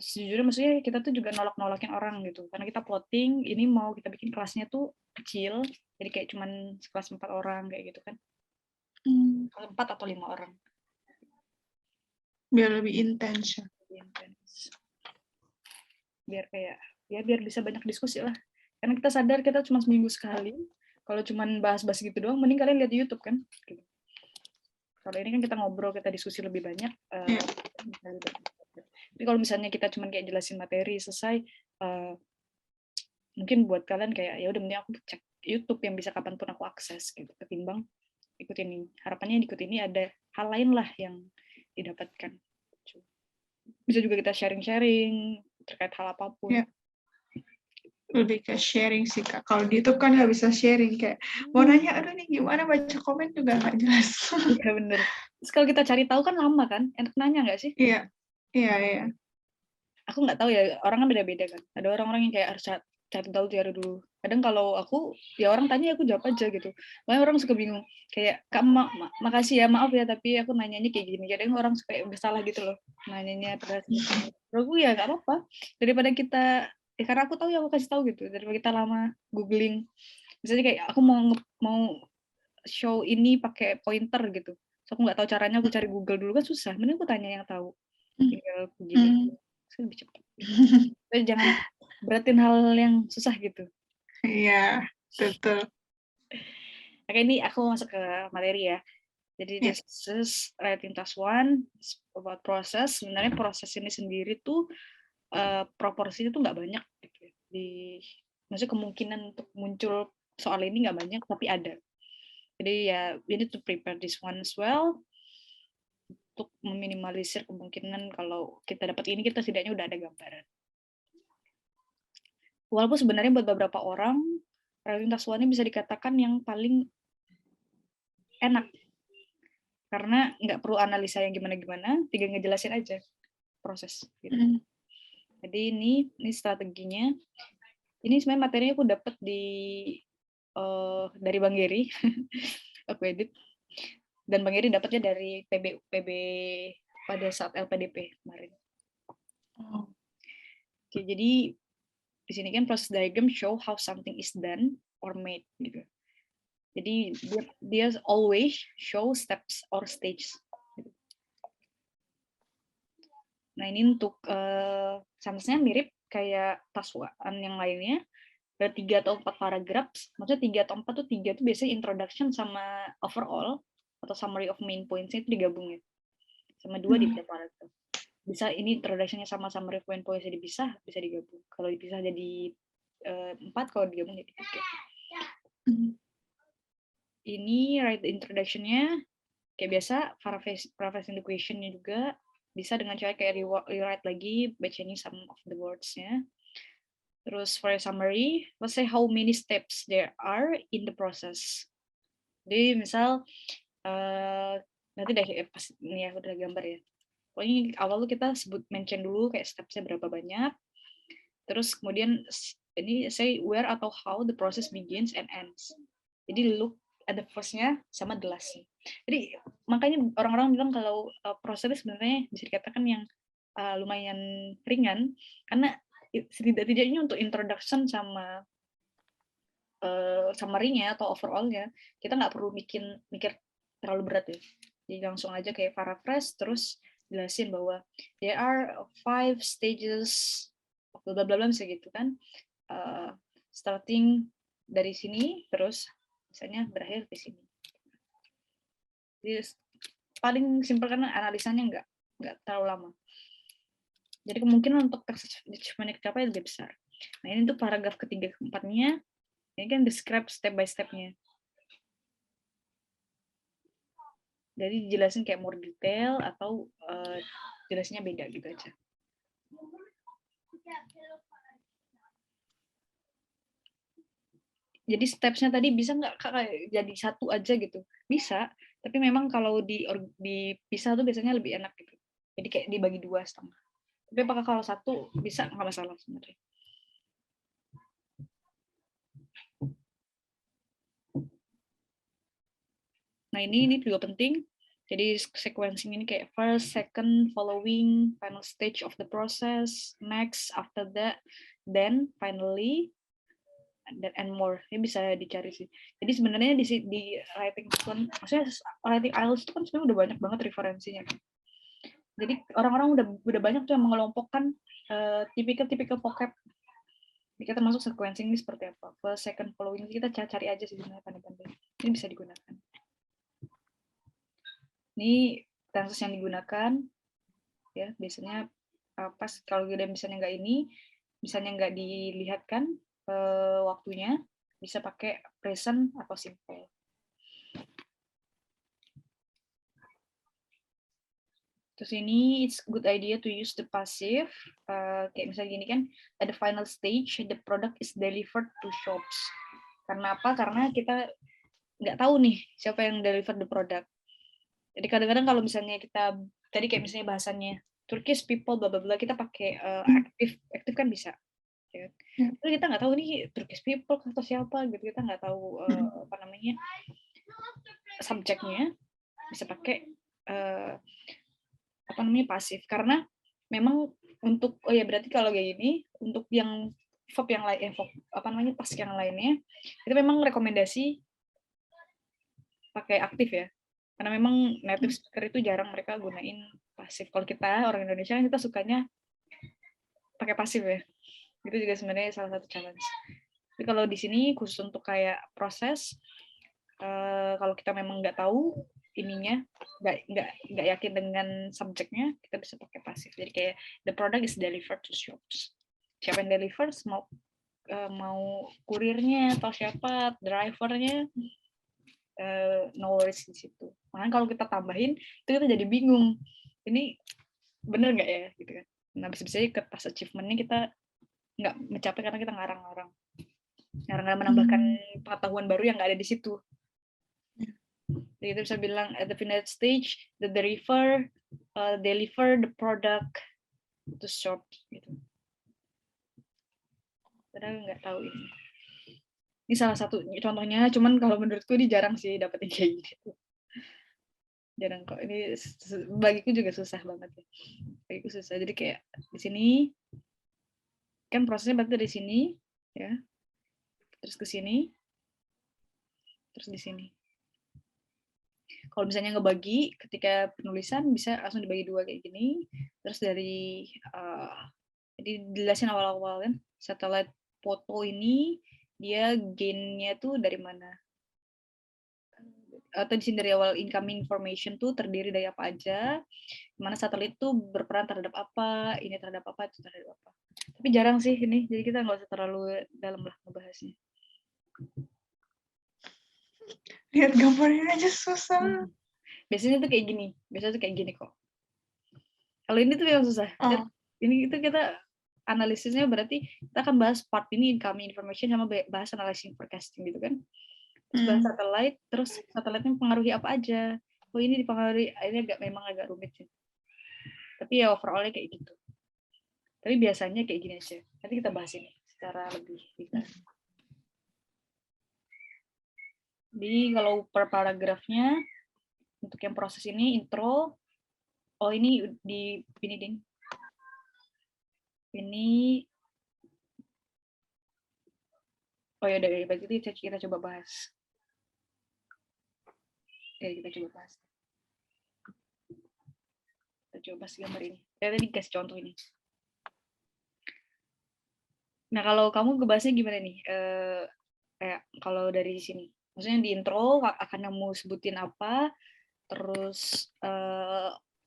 sejujurnya maksudnya kita tuh juga nolak-nolakin orang gitu, karena kita plotting ini mau kita bikin kelasnya tuh kecil, jadi kayak cuman sekelas 4 orang kayak gitu kan, 4 atau 5 orang. Biar lebih intens ya. Biar kayak ya biar bisa banyak diskusi lah, karena kita sadar kita cuma seminggu sekali, kalau cuma bahas-bahas gitu doang mending kalian lihat di YouTube kan gitu. Kalau ini kan kita ngobrol, kita diskusi lebih banyak. Iya. Jadi kalau misalnya kita cuma kayak jelasin materi selesai, mungkin buat kalian kayak ya udah mending aku cek YouTube yang bisa kapanpun aku akses gitu, ketimbang ikut ini. Harapannya ikut ini ada hal lain lah yang didapatkan. Bisa juga kita sharing-sharing terkait hal apapun. Ya. Lebih ke sharing sih Kak. Kalau di YouTube kan nggak bisa sharing, kayak mau nanya aduh nih gimana baca komen juga nggak jelas. Iya bener. Terus kalau kita cari tahu kan lama kan, enak nanya nggak sih? Iya, iya. Aku nggak tahu ya, orang kan beda-beda kan. Ada orang-orang yang kayak harus cari tahu cari dulu. Kadang kalau aku ya orang tanya aku jawab aja gitu. Makanya orang suka bingung kayak Kak makasih ya, maaf ya tapi aku nanyanya kayak gini. Kadang orang suka bersalah gitu loh nanyanya pada aku ya nggak apa-apa, daripada kita karena aku tahu ya aku kasih tahu gitu, daripada kita lama googling. Misalnya kayak aku mau show ini pakai pointer gitu, so aku nggak tahu caranya, aku cari Google dulu kan susah, mending aku tanya yang tahu, tinggal begini lebih cepat. Tapi jangan beratin hal yang susah gitu. Iya, betul. Oke, ini aku masuk ke materi ya. Jadi this is writing task 1 about proses. Sebenarnya proses ini sendiri tuh proporsinya tuh nggak banyak gitu. Maksudnya kemungkinan untuk muncul soal ini nggak banyak, tapi ada. Jadi ya we need to prepare this one as well untuk meminimalisir kemungkinan kalau kita dapat ini, kita setidaknya udah ada gambaran. Walaupun sebenarnya buat beberapa orang writing task 1 ini bisa dikatakan yang paling enak, karena nggak perlu analisa yang gimana-gimana, tinggal ngejelasin aja proses. Gitu. Jadi ini strateginya. Ini sebenarnya materinya aku dapat dari Bang Geri, aku edit. Dan Bang Geri dapatnya dari PB pada saat LPDP kemarin. Oke, jadi di sini kan proses diagram show how something is done or made gitu. Jadi dia always show steps or stage. Nah ini untuk sama-sama mirip kayak taswaan yang lainnya. Ada 3 atau 4 paragraph. Maksudnya 3 atau 4 tuh 3 tuh biasanya introduction sama overall atau summary of main points-nya itu digabung ya. Sama 2 di tiap paragraph. Bisa ini introduction-nya sama summary of main points-nya dipisah, bisa digabung. Kalau dipisah jadi 4, kalau digabung jadi 3. Ini write the introduction-nya kayak biasa, paraphrasing the question-nya juga bisa dengan cara kayak rewrite lagi, baca ini some of the words-nya. Terus for a summary, let's say how many steps there are in the process. Jadi misal nanti deh pas ini ya udah gambar ya. Pokoknya awal kita mention dulu kayak stepsnya berapa banyak. Terus kemudian ini say where atau how the process begins and ends. Jadi look at the first-nya sama the last-nya. Jadi makanya orang-orang bilang kalau prosesnya sebenarnya bisa dikatakan yang lumayan ringan, karena setidak-tidaknya untuk introduction sama summary-nya atau overall-nya kita nggak perlu mikir terlalu berat ya. Jadi langsung aja kayak paraphrase terus jelasin bahwa there are 5 stages bla bla bla gitu kan. Starting dari sini terus misalnya berakhir di sini. Jadi paling simpel karena analisanya nggak terlalu lama. Jadi kemungkinan untuk achievement tercapai lebih besar. Nah ini tuh paragraf ketiga keempatnya, ini kan describe step by step-nya. Jadi dijelasin kayak more detail atau jelasnya beda gitu aja. Jadi steps-nya tadi bisa nggak Kak jadi satu aja gitu? Bisa, tapi memang kalau dipisah tuh biasanya lebih enak gitu. Jadi kayak dibagi 2,5. Tapi apakah kalau satu bisa nggak masalah sebenarnya. Nah ini juga penting. Jadi sequencing ini kayak first, second, following, final stage of the process, next, after that, then, finally, and more. Ini bisa dicari sih. Jadi sebenarnya di writing pun, maksudnya writing IELTS itu kan sebenarnya udah banyak banget referensinya. Jadi orang-orang udah banyak tuh yang mengelompokkan tipikal vocab. Kita masuk sequencing ini seperti apa. First, second, following kita cari aja sih sebenarnya pandai-pandai. Ini bisa digunakan. Ini tenses yang digunakan ya biasanya pas kalau udah misalnya nggak dilihatkan waktunya bisa pakai present atau simple. Terus ini it's good idea to use the passive kayak misalnya gini kan, at the final stage the product is delivered to shops. Karena apa? Karena kita nggak tahu nih siapa yang deliver the product. Jadi kadang-kadang kalau misalnya kita tadi kayak misalnya bahasannya Turkish people bla bla bla kita pakai aktif kan bisa. Ya. Tapi kita nggak tahu nih Turkish people atau siapa gitu, kita nggak tahu apa namanya subjeknya, bisa pakai apa namanya pasif karena memang untuk berarti kalau kayak gini untuk yang verb yang lain apa namanya pas yang lainnya itu memang rekomendasi pakai aktif ya. Karena memang native speaker itu jarang mereka gunain pasif. Kalau kita orang Indonesia kita sukanya pakai pasif ya. Itu juga sebenarnya salah satu challenge. Tapi kalau di sini khusus untuk kayak proses, kalau kita memang nggak tahu ininya, nggak yakin dengan subjeknya, kita bisa pakai pasif. Jadi kayak the product is delivered to shops. Siapa yang deliver, mau kurirnya atau siapa, drivernya, no worries di situ. Makanya kalau kita tambahin itu kita jadi bingung. Ini bener nggak ya gitu kan. Nah bisa-bisa ke pas achievementnya kita nggak mencapai karena kita ngarang-ngarang menambahkan pengetahuan baru yang nggak ada di situ. Jadi kita bisa bilang at the final stage the deliver the product to shop gitu. Padahal nggak tahu ini. Ini salah satu contohnya, cuman kalau menurutku ini jarang sih dapetin kayak gitu. Jarang kok, ini bagiku juga susah banget ya. Bagiku susah, jadi kayak di sini, kan prosesnya berarti dari sini, ya, terus ke sini, terus di sini. Kalau misalnya ngebagi, ketika penulisan bisa langsung dibagi 2 kayak gini, terus dari, jadi dijelasin awal-awal kan, satelit foto ini, dia gain-nya tuh dari mana? Atau di sini dari awal incoming information tuh terdiri dari apa aja, mana satelit tuh berperan terhadap apa, ini terhadap apa, itu terhadap apa. Tapi jarang sih ini, jadi kita nggak usah terlalu dalam lah ngebahasnya. Lihat gambarnya aja susah. Biasanya tuh kayak gini kok. Kalau ini tuh yang susah. Ini itu kita analisisnya berarti kita akan bahas part ini incoming information sama bahas analyzing forecasting gitu kan. Terus bahas satelit, terus satelitnya mempengaruhi apa aja. Oh ini dipengaruhi, ini memang agak rumit sih. Tapi ya overallnya kayak gitu. Tapi biasanya kayak gini aja. Nanti kita bahas ini secara lebih detail. Jadi kalau per paragrafnya, untuk yang proses ini intro, oh ini di ini ding. Ini oh ya dari berarti kita coba bahas. Kita coba bahas. Kita coba bahas gambar ini. Saya tadi kasih contoh ini. Nah kalau kamu ngebahasnya gimana nih? Kayak kalau dari sini, maksudnya di intro akan kamu sebutin apa, terus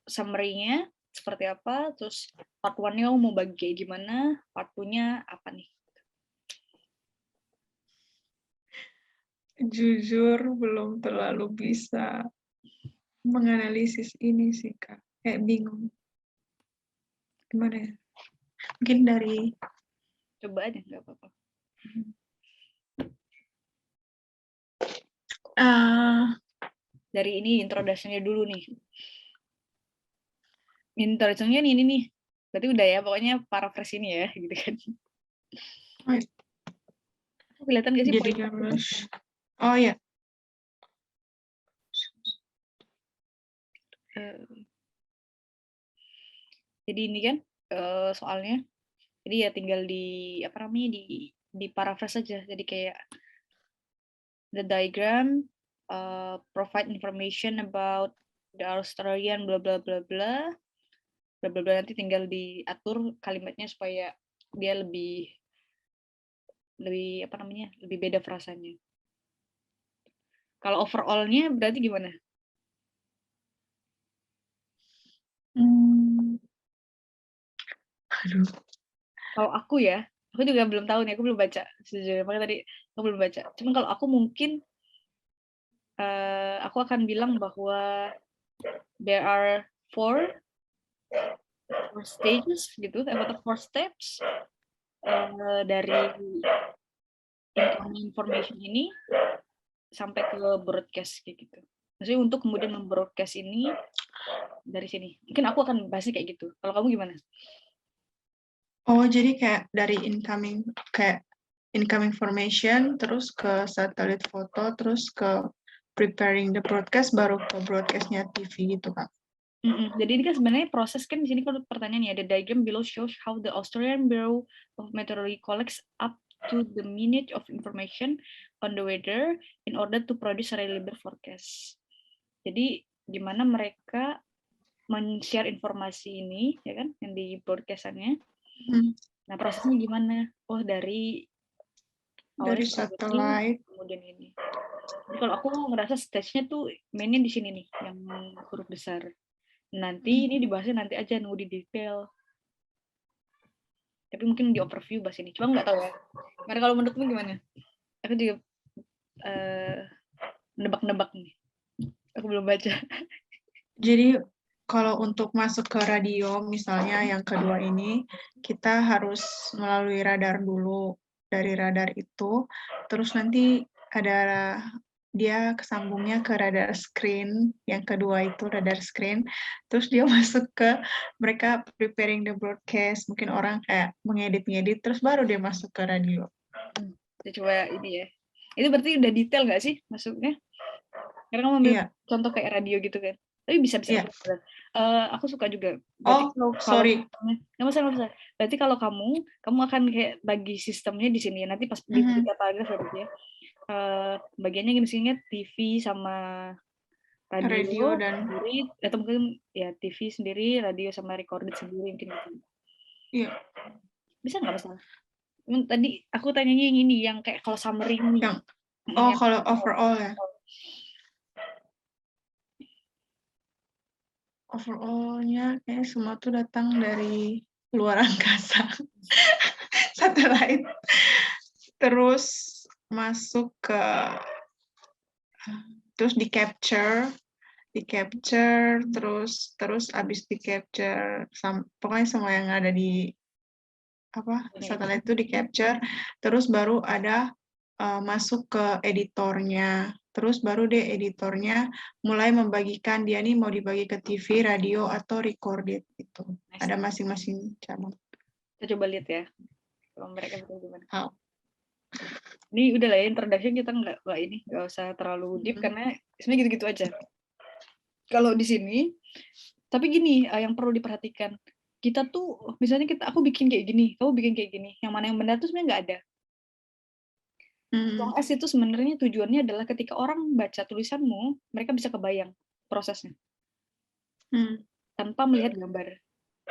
summary-nya seperti apa, terus part 1-nya mau bagi kayak gimana, part 2-nya apa nih? Jujur belum terlalu bisa menganalisis ini sih Kak, kayak bingung. Gimana ya? Mungkin dari Coba aja, nggak apa-apa. Dari ini introduction-nya dulu nih. Introduction-nya ini nih. Berarti udah ya, pokoknya paraphrase ini ya, gitu kan. Kelihatan gak sih Jadi poin? harus. Oh ya. Jadi ini kan soalnya. Jadi ya tinggal di apa namanya di paraphrase aja. Jadi kayak the diagram provide information about the Australian bla bla bla bla bla bla bla, nanti tinggal diatur kalimatnya supaya dia lebih apa namanya lebih beda frasanya. Kalau overall-nya berarti gimana? Aduh. Kalau aku ya, aku juga belum tahu nih, aku belum baca sejujurnya, makanya tadi aku belum baca. Cuman kalau aku mungkin aku akan bilang bahwa there are four stages gitu, atau four steps dari incoming information ini sampai ke broadcast kayak gitu. Maksudnya untuk kemudian membroadcast ini dari sini. Mungkin aku akan bahasnya kayak gitu. Kalau kamu gimana? Oh, jadi kayak dari incoming information, terus ke satelit foto, terus ke preparing the broadcast, baru ke broadcastnya TV gitu, Kak. Jadi ini kan sebenarnya proses kan di sini kalau pertanyaannya ada diagram below shows how the Australian Bureau of Meteorology collects up to the minute of information on the weather in order to produce a reliable forecast. Jadi gimana mereka men-share informasi ini ya kan yang di broadcastannya. Nah, prosesnya gimana? Oh, dari satelit. Kemudian ini. Jadi kalau aku ngerasa stage-nya tuh mainnya di sini nih, yang huruf besar. Nanti ini dibahasnya nanti aja, nunggu di detail. Tapi mungkin di overview bahas ini. Cuma nggak tahu ya. Karena kalau menurutmu gimana? Aku juga nebak-nebak nih. Aku belum baca. Jadi kalau untuk masuk ke radio, misalnya yang kedua ini, kita harus melalui radar dulu. Dari radar itu, terus nanti ada dia kesambungnya ke radar screen, yang kedua itu radar screen, terus dia masuk ke mereka preparing the broadcast, mungkin orang kayak mengedit-ngedit, terus baru dia masuk ke radio. Kita coba ini ya. Itu berarti udah detail nggak sih masuknya? Karena kamu ambil contoh kayak radio gitu kan. Tapi bisa aku suka juga. Berarti sorry. Nggak masalah. Berarti kalau kamu akan kayak bagi sistemnya di sini. Nanti pas di paragraf ya. Bagiannya misalnya TV sama radio dan sendiri, atau mungkin ya TV sendiri, radio sama recorded sendiri mungkin gitu. Iya. Bisa nggak masalah? Tadi aku tanyanya yang ini, yang kayak kalau summary ini. Kalau overall ya. Overall-nya kayak semua tuh datang dari luar angkasa. Satelit. Terus masuk ke terus di capture, terus abis di capture, pokoknya semua yang ada di satelit itu di capture, terus baru ada masuk ke editornya, terus baru deh editornya mulai membagikan dia nih mau dibagi ke TV, radio atau recorded gitu. Ada masing-masing cabang. Kita coba lihat ya, kalau mereka bisa gimana. Ini udah lah ya, introduction kita nggak usah terlalu deep karena sebenarnya gitu-gitu aja. Kalau di sini, tapi gini yang perlu diperhatikan, kita tuh misalnya aku bikin kayak gini, kamu bikin kayak gini, yang mana yang benar tuh sebenarnya nggak ada. Long S itu sebenarnya tujuannya adalah ketika orang baca tulisanmu, mereka bisa kebayang prosesnya tanpa melihat gambar.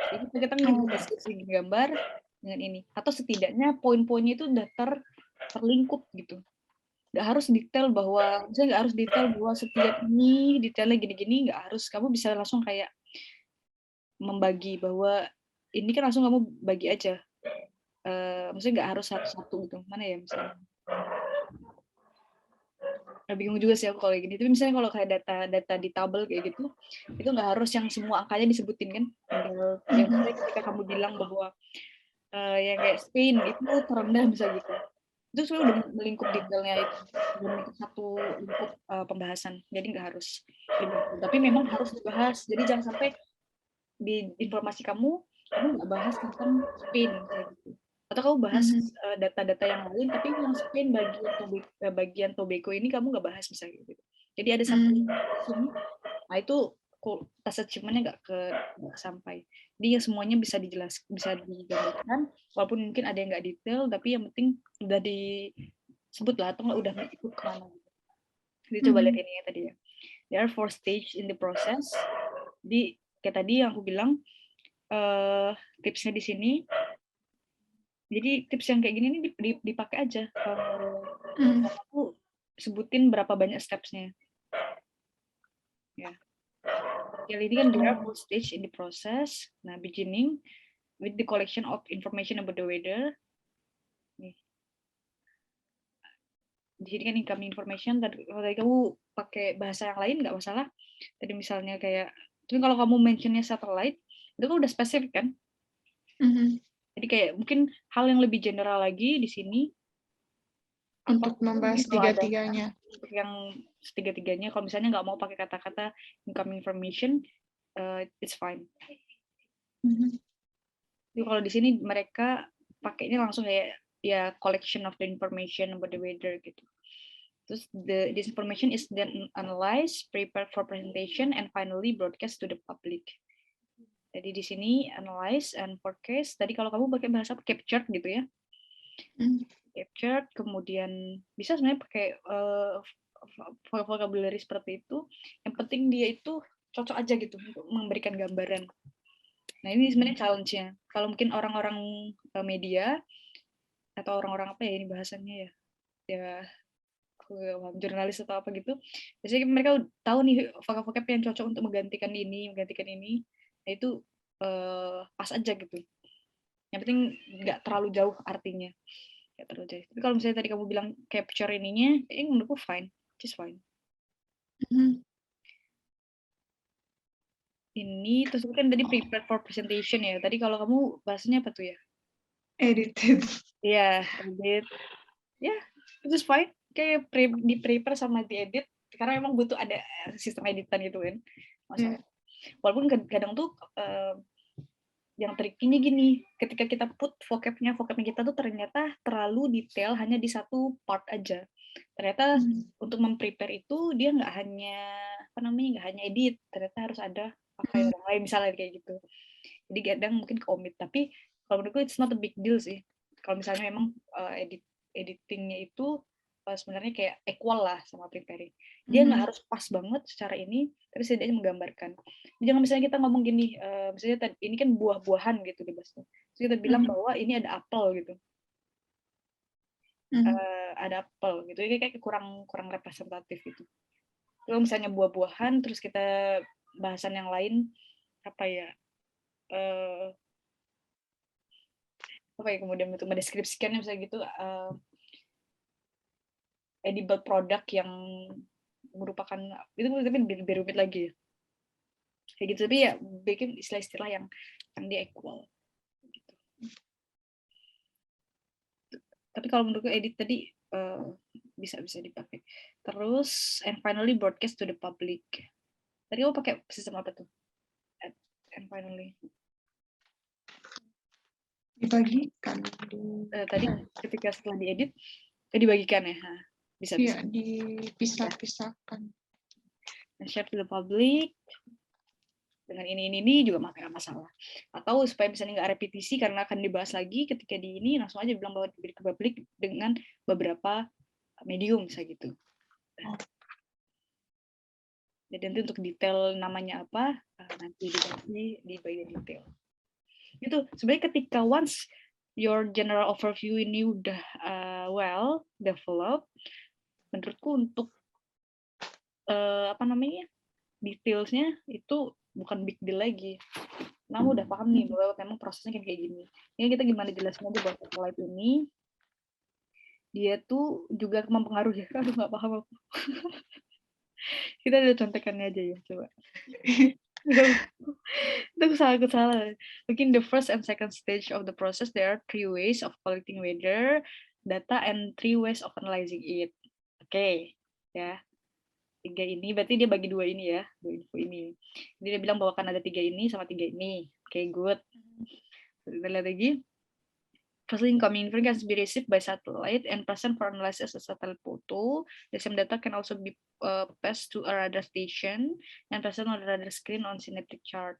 Jadi kita deskripsi gambar dengan ini, atau setidaknya poin-poinnya itu udah terlingkup gitu. Nggak harus detail bahwa, misalnya nggak harus detail bahwa setiap ini detailnya gini-gini, nggak harus. Kamu bisa langsung kayak membagi bahwa ini kan langsung kamu bagi aja. Maksudnya nggak harus satu-satu gitu. Mana ya misalnya? Bingung juga sih aku kalau kayak gini. Tapi misalnya kalau kayak data di tabel kayak gitu, itu nggak harus yang semua angkanya disebutin kan. Yang misalnya ketika kamu bilang bahwa yang kayak Spain itu terendah bisa gitu. Itu sebenarnya udah melingkup detailnya itu, udah melingkup satu lingkup pembahasan. Jadi nggak harus 50, tapi memang harus dibahas. Jadi jangan sampai di informasi kamu nggak bahas tentang Spain kayak gitu. Atau kamu bahas data-data yang lain, tapi yang Spain bagian Tobago ini kamu nggak bahas misalnya gitu. Jadi ada satu nah itu tas achievementnya nggak sampai. Jadi ya semuanya bisa digambarkan, walaupun mungkin ada yang nggak detail, tapi yang penting udah disebut lah atau nggak udah ikut kemana. Jadi coba lihat ini ya tadi ya. There are 4 stage in the process. Di kayak tadi yang aku bilang tipsnya di sini. Jadi tips yang kayak gini nih dipakai aja. Aku sebutin berapa banyak steps-nya. Ya. Kali ini kan there are 4 stage in the process. Nah, beginning with the collection of information about the weather. Nih. Di sini kan incoming information. Tadi kamu pakai bahasa yang lain nggak masalah. Tadi misalnya kayak, tapi kalau kamu mentionnya satellite, itu kan udah spesifik kan? Jadi kayak mungkin hal yang lebih general lagi di sini. Untuk membahas tiga-tiganya. Untuk yang tiga-tiganya, kalau misalnya nggak mau pakai kata-kata incoming information, it's fine. Jadi kalau di sini mereka pakainya langsung kayak ya collection of the information about the weather gitu. Terus this information is then analyzed, prepared for presentation, and finally broadcast to the public. Jadi di sini analyze and forecast. Tadi kalau kamu pakai bahasa captured gitu ya. Captured, kemudian bisa sebenarnya pakai vocabulary seperti itu. Yang penting dia itu cocok aja gitu untuk memberikan gambaran. Nah ini sebenarnya challenge-nya. Kalau mungkin orang-orang media atau orang-orang apa ya ini bahasanya ya jurnalis atau apa gitu, biasanya mereka tahu nih vocab yang cocok untuk menggantikan ini. Nah itu pas aja gitu. Yang penting nggak terlalu jauh artinya. Nggak terlalu jauh. Tapi kalau misalnya tadi kamu bilang capture ininya, menurutku fine, just fine. Ini terus kan tadi prepare for presentation ya. Tadi kalau kamu bahasanya apa tuh ya? Edited. Iya, edit. Ya, itu fine. Kayak di prepare sama di edit karena memang butuh ada sistem editan gitu kan. Masalah. Walaupun kadang tuh yang trikinya gini, ketika kita put vocabnya kita tuh ternyata terlalu detail hanya di satu part aja. Ternyata untuk memprepare itu dia nggak hanya edit, ternyata harus ada pakai orang lain misalnya kayak gitu. Jadi kadang mungkin komit, tapi kalau menurutku it's not a big deal sih. Kalau misalnya memang editingnya itu sebenarnya kayak equal lah sama preparing. Dia nggak harus pas banget secara ini, tapi setidaknya menggambarkan. Jangan misalnya kita ngomong gini, misalnya ini kan buah-buahan gitu di bahasa. Terus kita bilang bahwa ini ada apel gitu. Ada apel gitu, ini kayak kurang representatif gitu. Kalau misalnya buah-buahan, terus kita bahasan yang lain apa ya? Kemudian untuk mendeskripsikannya misalnya gitu, edible product yang merupakan itu tapi lebih rumit lagi ya. Kayak gitu, tapi ya bikin istilah-istilah yang dia equal gitu. Tapi kalau menurutku edit tadi bisa dipakai. Terus and finally broadcast to the public. Tadi kamu pakai sistem apa tuh? And finally dibagikan tadi ketika setelah diedit dibagikan ya. Bisa dipisah-pisahkan. Share to the public dengan ini juga nggak masalah. Atau supaya misalnya nggak repetisi karena akan dibahas lagi ketika di ini, langsung aja bilang bahwa diberi ke publik dengan beberapa medium misalnya gitu. Jadi nanti untuk detail namanya apa nanti di bagian detail. Itu sebenarnya ketika once your general overview ini udah well developed, menurutku untuk detailsnya itu bukan big deal lagi. Kamu udah paham nih bahwa memang prosesnya kayak gini. Ini kita gimana jelasin aja bahwa slide ini dia tuh juga mempengaruhi. Aduh nggak paham aku. Kita lihat contekannya aja ya coba. Itu salah. Mungkin the first and second stage of the process there are 3 ways of collecting weather. data and 3 ways of analyzing it. Oke, ya. 3 ini, berarti dia bagi 2 ini ya, 2 info ini. Jadi dia bilang bahwa kan ada 3 ini sama 3 ini. Oke, good. Kita lihat lagi. Firstly, incoming info can be received by satellite and present for analysis as satellite photo. The same data can also be passed to a radar station and present on the radar screen on synaptic chart.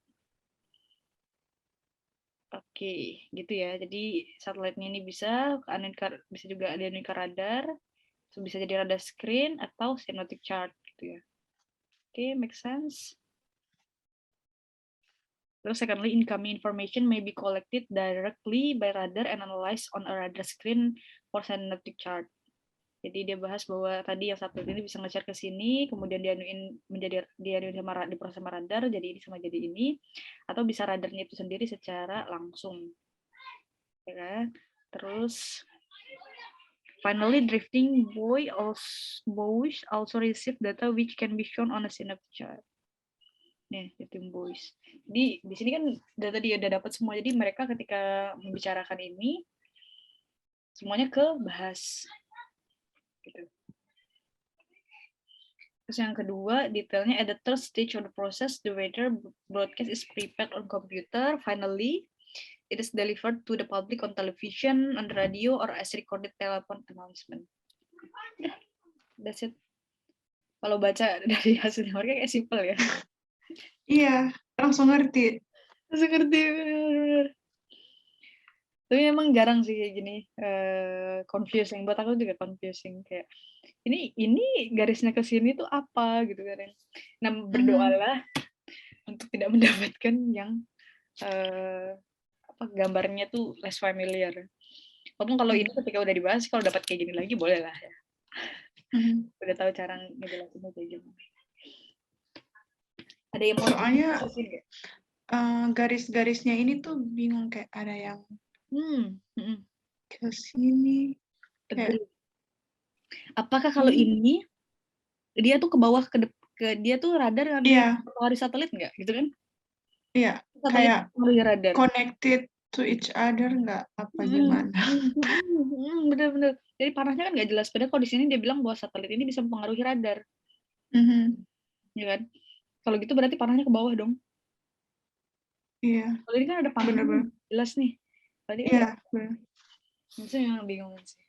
Oke, gitu ya. Jadi satelitnya ini bisa juga ada ke radar, bisa jadi radar screen atau synaptic chart gitu ya. Oke, make sense. Terus secondly, incoming information may be collected directly by radar and analyzed on a radar screen for synaptic chart. Jadi dia bahas bahwa tadi yang satelit ini bisa nge-share ke sini, kemudian dianuin diproses sama radar, jadi ini sama jadi ini, atau bisa radarnya itu sendiri secara langsung. Ya kan? Terus finally, drifting buoys also receive data which can be shown on a synaptic chart. Nih, drifting buoys. Jadi di sini kan data dia udah dapat semua. Jadi mereka ketika membicarakan ini semuanya kebahas. Gitu. Terus yang kedua, detailnya at the third stage of the process, the radar broadcast is prepared on computer. Finally, it is delivered to the public on television, on the radio, or as recorded telephone announcement. That's it. Kalau baca dari hasilnya mereka kayak simple ya. Iya, langsung ngerti. Langsung ngerti, bener-bener. Tapi memang jarang sih kayak gini, confusing. Buat aku juga confusing. Kayak, ini garisnya ke sini tuh apa gitu kan. Nah, berdoalah untuk tidak mendapatkan yang gambarnya tuh less familiar. Walaupun kalau ini ketika udah dibahas, kalau dapat kayak gini lagi boleh lah ya. Udah tahu cara ngejelasinnya kayak gimana. Ada yang mau soalnya garis-garisnya ini tuh bingung, kayak ada yang ke sini. Kayak... Apakah kalau ini dia tuh ke bawah ke dia tuh radar kan? Dari satelit nggak gitu kan? Iya, kayak radar. Connected to each other nggak apa gimana? Bener-bener. Jadi panahnya kan nggak jelas. Padahal kalau di sini dia bilang bahwa satelit ini bisa mempengaruhi radar. Ya kan? Kalau gitu berarti panahnya ke bawah dong. Iya. Kalau ini kan ada panah jelas nih. Berarti iya, benar. Itu yang bingung sih.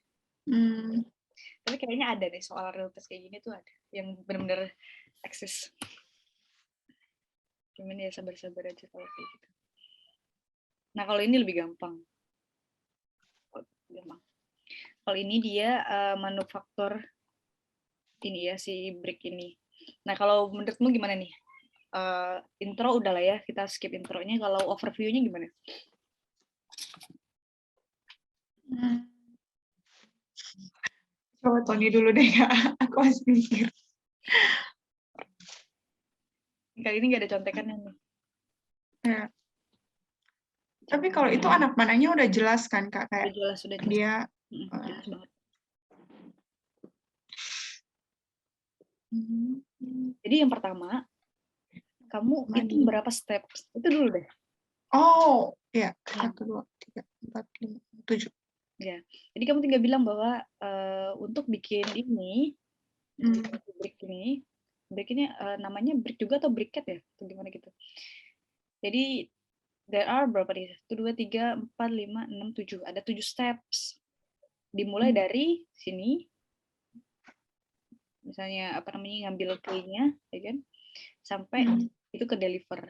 Tapi kayaknya ada nih soal realitas kayak gini tuh ada yang benar-benar eksis. Cuman ya sabar-sabar aja kalau kayak gitu. Nah kalau ini lebih gampang. Kalau ini dia manufaktur ini ya si brick ini. Nah kalau menurutmu gimana nih? Intro udah lah ya, kita skip intronya. Kalau overview-nya gimana? Coba Tony dulu deh ya, aku masih mikir. Kali ini nggak ada contekannya nih. Ya. Tapi kalau itu anak mananya udah jelas kan Kak? Kayak sudah jelas. Dia jelas banget. Jadi yang pertama, kamu hitung berapa steps. Itu dulu deh. Oh, ya. 1, 2, 3, 4, 5, 7. Ya. Jadi kamu tinggal bilang bahwa untuk bikin ini, brick ini namanya brick juga atau briquette ya? Atau gimana gitu. Jadi there are berapa nih? 1, 2, 3, 4, 5, 6, 7. Ada 7 steps. Dimulai dari sini. Misalnya ngambil key-nya, ya kan? Sampai itu ke deliver.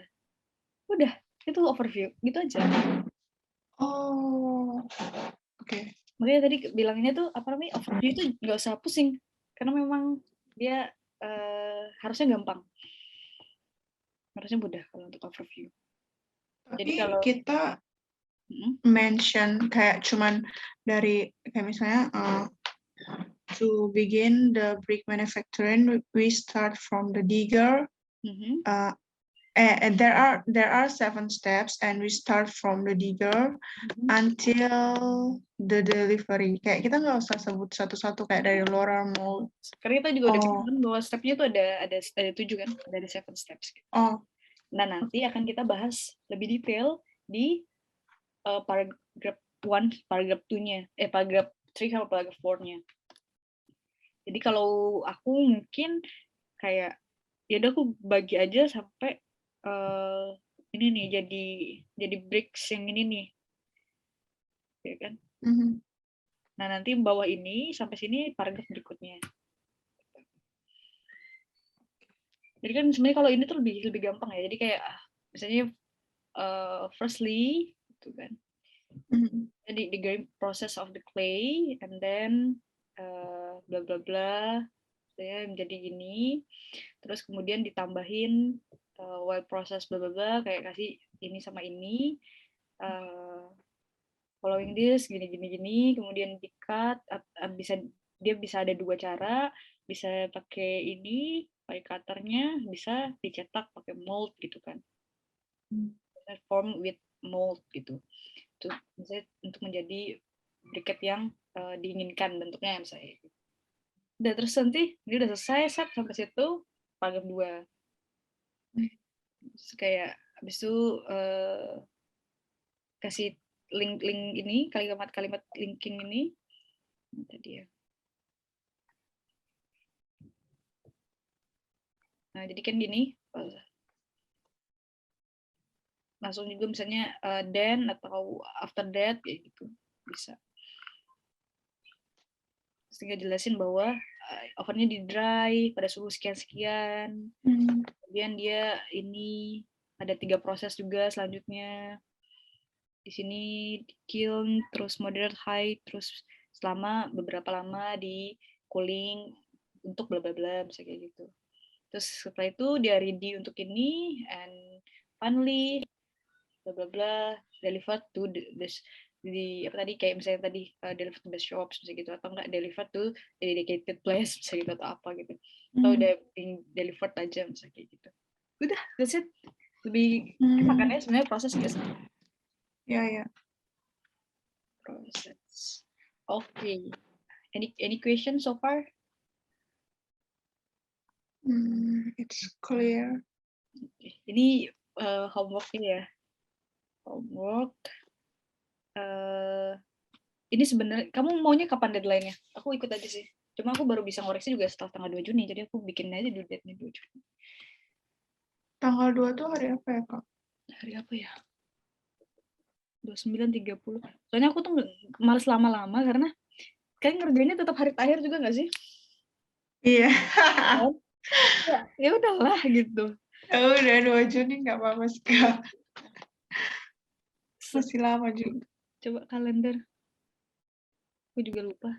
Udah, itu overview. Gitu aja. Oh. Oke. Makanya tadi bilangnya tuh overview itu nggak usah pusing. Karena memang dia harusnya gampang. Harusnya mudah kalau untuk overview. Tapi jadi kalau kita mention kayak cuman dari kayak misalnya to begin the brick manufacturing we start from the digger. And there are 7 steps and we start from the digger until the delivery. Kayak kita nggak usah sebut satu-satu kayak dari Laura mold. Karena kita juga udah bilang bahwa stepnya tuh ada 7 kan, dari 7 steps. Nah nanti akan kita bahas lebih detail di paragraph 1, paragraph 2-nya, paragraph 3 sama paragraf 4-nya. Jadi kalau aku mungkin kayak ya udah aku bagi aja sampai ini nih jadi breaks yang ini nih, ya kan? Nah nanti bawah ini sampai sini paragraf berikutnya. Jadi kan sebenarnya kalau ini tuh lebih gampang ya. Jadi kayak misalnya firstly, gitu kan. Jadi the growing process of the clay, and then bla bla bla, saya menjadi gini. Terus kemudian ditambahin while process bla bla bla, kayak kasih ini sama ini. Following this gini gini gini, kemudian di cut, dia bisa ada 2 cara, bisa pakai ini pakai cutternya, bisa dicetak pakai mold gitu kan, form with mold gitu, itu misalnya untuk menjadi briquet yang diinginkan bentuknya misalnya. Udah, terus nanti ini udah selesai set sampai situ paragraf 2. Terus kayak habis itu kasih link ini, kalimat linking ini tadi ya. Nah jadi kan gini, langsung juga misalnya then atau after that kayak gitu bisa. Tinggal jelasin bahwa ovennya di dry pada suhu sekian-sekian. Kemudian dia ini ada 3 proses juga selanjutnya. Di sini kiln, terus moderate high, terus selama beberapa lama di cooling untuk bla bla bla, misalnya kayak gitu. Terus setelah itu dia ready untuk ini, and finally bla bla bla delivered to di apa tadi, kayak misalnya tadi delivered to the shops misalnya gitu, atau enggak delivered to the dedicated place misalnya gitu, atau apa gitu, atau udah being delivered aja misalnya kayak gitu. Udah, that's it. Lebih makannya sebenarnya proses biasa. Ya. Process. Okay. Any question so far? It's clear. Okay. Ini homework ini ya. Homework. Ini sebenarnya kamu maunya kapan deadline-nya? Aku ikut aja sih. Cuma aku baru bisa ngoreksi juga setelah tanggal 2 Juni. Jadi aku bikin aja due date-nya 2 Juni. Tanggal 2 tuh hari apa ya, Kak? Hari apa ya? 29.30. Soalnya aku tuh males lama-lama karena kayak ngerjainnya tetap hari terakhir juga nggak sih? Iya. Ya udahlah gitu. Oh, udah 2 Juni nggak apa-apa sih, Kak. Masih lama juga. Coba kalender. Aku juga lupa.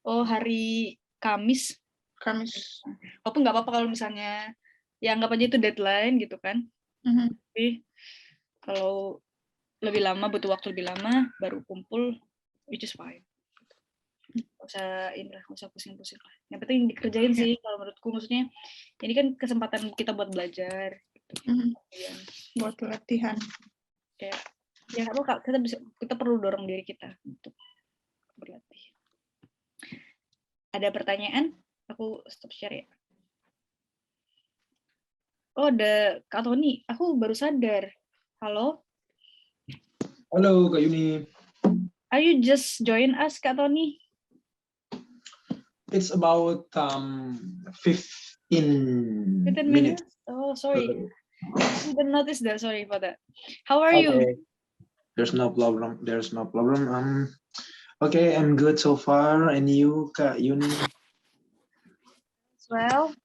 Oh, hari Kamis. Walaupun nggak apa-apa kalau misalnya ya anggap aja itu deadline gitu kan. Tapi kalau lebih lama, butuh waktu lebih lama baru kumpul, which is fine. Nggak usah pusing-pusing lah. Yang penting dikerjain sih kalau menurutku, maksudnya ini kan kesempatan kita buat belajar. Buat latihan. Kayak ya apa, kita perlu dorong diri kita untuk berlatih. Ada pertanyaan? Aku stop share ya. Oh, ada Kak Tony. Aku baru sadar. Halo? Halo, Kak Yuni. Are you just join us, Kak Tony? It's about 15 minutes. Oh, sorry. I didn't notice that. Sorry for that. How are you? There's no problem. Okay, I'm good so far. And you, Kak Yuni? Well,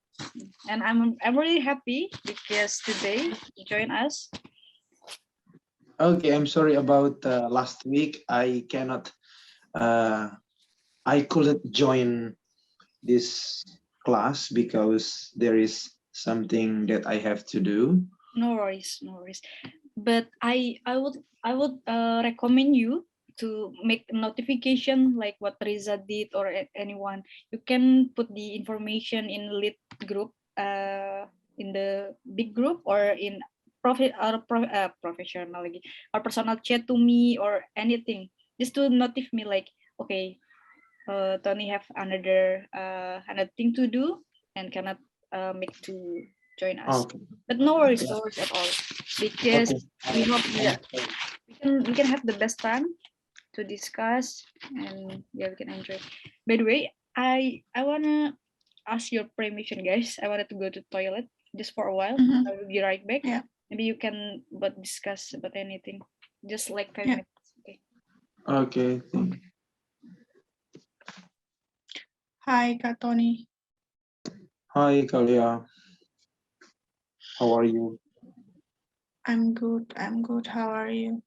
and I'm really happy because today you join us. Okay, I'm sorry about last week. I couldn't join this class because there is something that I have to do. No worries. But I would recommend you to make a notification like what Riza did or anyone. You can put the information in lit group, in the big group, or in professional lagi, or personal chat to me or anything, just to notify me like, okay, Tony have another thing to do and cannot make to join us. Okay. But no worries at all, because we hope that we can have the best time to discuss, and yeah, we can enjoy. By the way, I wanna ask your permission, guys. I wanted to go to toilet just for a while. Mhm. I will be right back. Yeah. Maybe you can but discuss about anything. Just like 10 Yeah. minutes. Okay. Okay. Hi, Kak Tony. Hi, Kalia. How are you? I'm good. I'm good. How are you?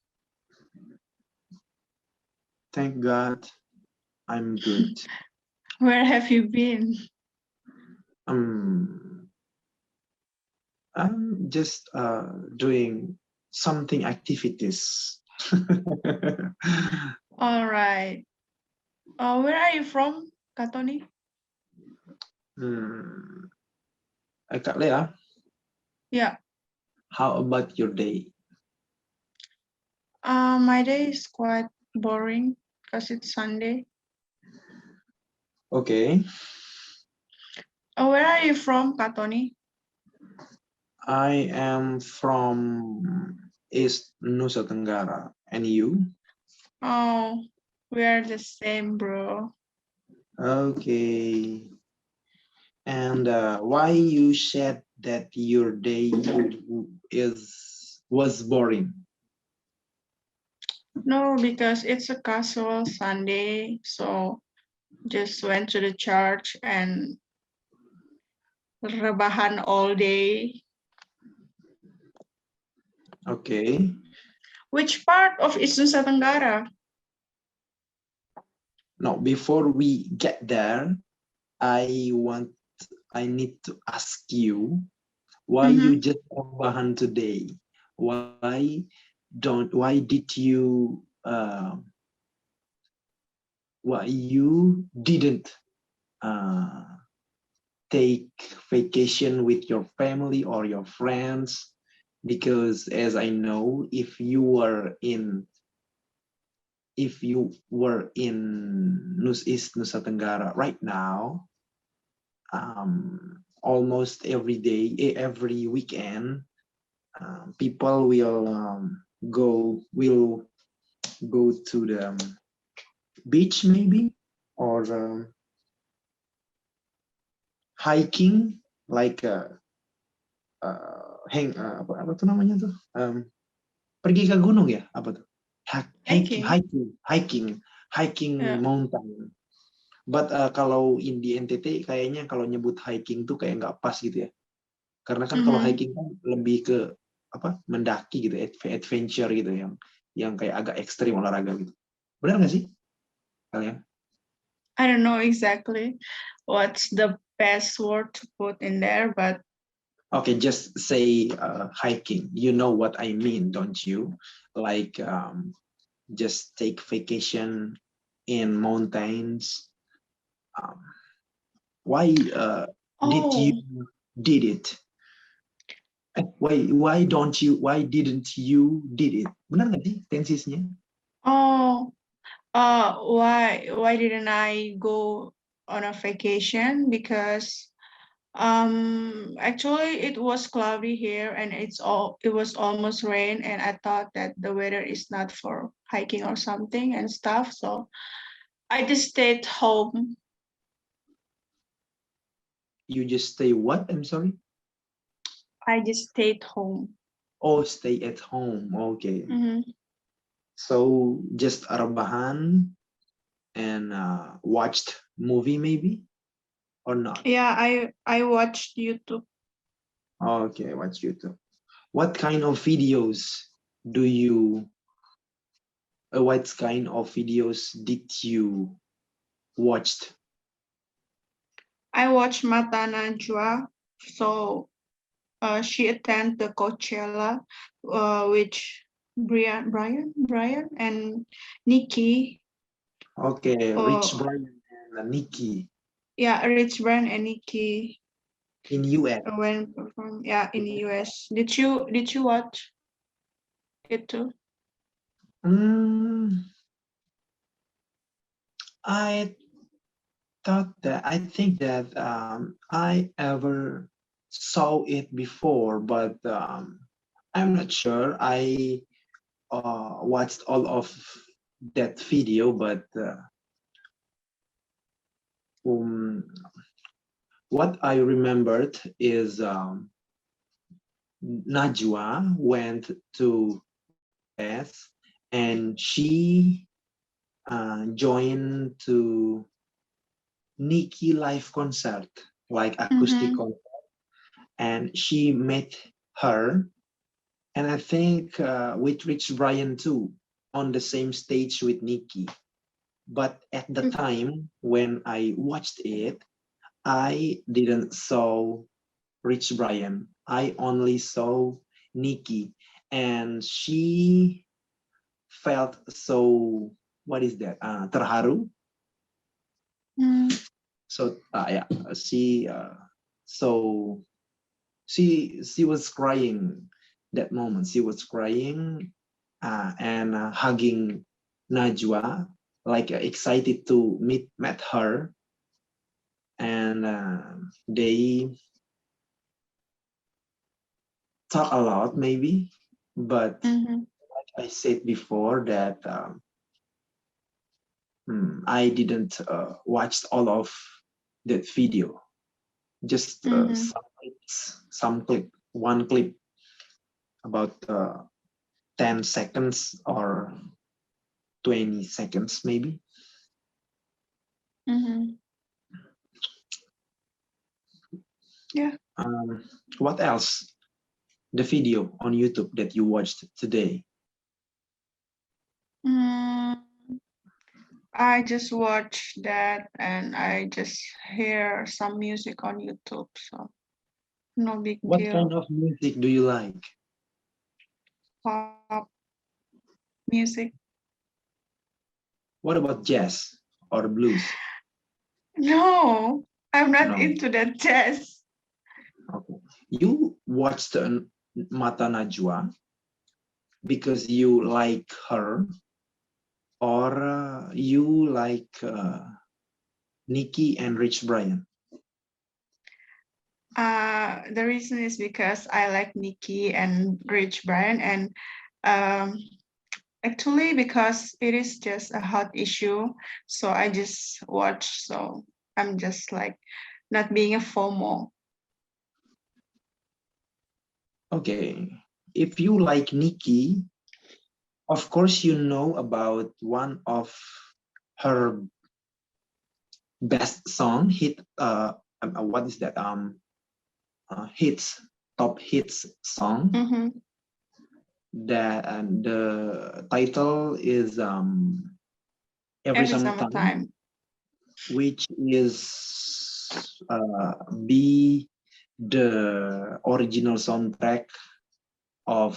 Thank God, I'm good. Where have you been? I'm just doing something activities. All right. Where are you from, Kak Tony? Kak Lea, Yeah. how about your day? My day is quite boring because it's Sunday. Okay, Where are you from, Kak Tony? I am from East Nusa Tenggara, and you? Oh, we are the same, bro. Okay, and why you said that your day was boring? No, because it's a casual Sunday, so just went to the church and rebahan all day. Okay, Which part of East Nusa Tenggara? now before we get there, I need to ask you why you just rebahan today. Why did you why you didn't uh, take vacation with your family or your friends? Because as I know, if you were in East Nusa Tenggara right now, almost every day, every weekend, people will go to the beach maybe, or hiking, like apa tuh namanya tuh, pergi ke gunung ya, apa tuh, Hiking. hiking Yeah. mountain. But kalau di NTT kayaknya kalau nyebut hiking tuh kayak nggak pas gitu ya, karena kan kalau hiking kan lebih ke apa, mendaki gitu, adventure gitu, yang kayak agak ekstrim olahraga gitu. Benar nggak sih kalian? I don't know exactly what's the best word to put in there, but Okay, just say hiking. You know what I mean, don't you? Like just take vacation in mountains. Why did you did it? Why didn't you did it? Benar nggak sih tensisnya? why didn't I go on a vacation? Because actually it was cloudy here and it was almost rain, and I thought that the weather is not for hiking or something and stuff, so I just stayed home. You just stay what? I'm sorry. I just stayed home. Oh, stay at home. Okay. Mm-hmm. So just rebahan and watched movie maybe, or not? Yeah, I watched YouTube. Okay, watch YouTube. What kind of videos do you? What kind of videos did you watched? I watched Mata Najwa. So she attended the Coachella, which Brian and Nikki. Okay, Rich Uh, Brian and Nikki yeah, Rich Brian and Nikki in US. went perform. Yeah, in the US. Did you watch it too? I think that I ever saw it before, but I'm not sure. I watched all of that video, but what I remembered is Najwa went to US and she joined to Nicki live concert, like acoustic concert, and she met her, and I think with Rich Brian too, on the same stage with Nicki. But at the time when I watched it, I didn't saw Rich Brian. I only saw Nicki, and she felt so, what is that? Terharu. So yeah, so she was crying that moment. She was crying and hugging Najwa, like excited to met her, and they talk a lot maybe, but like I said before that I didn't watch all of that video, just some clip, one clip about 10 seconds or 20 seconds maybe. Yeah. What else? The video on YouTube that you watched today. I just watched that and I just hear some music on YouTube, so no big What deal. kind of music do you like? Pop music. What about jazz or blues? No, I'm not No. into that jazz. Okay. You watched Mata Najwa because you like her, or you like Nicki and Rich Brian? The reason is because I like Nicki and Rich Brian, and actually because it is just a hot issue, so I just watch. So I'm just like not being a FOMO. Okay. If you like Nicki, of course you know about one of her best song hit. What is that? Hits, top hits song. That the title is Every Summertime, which is be the original soundtrack of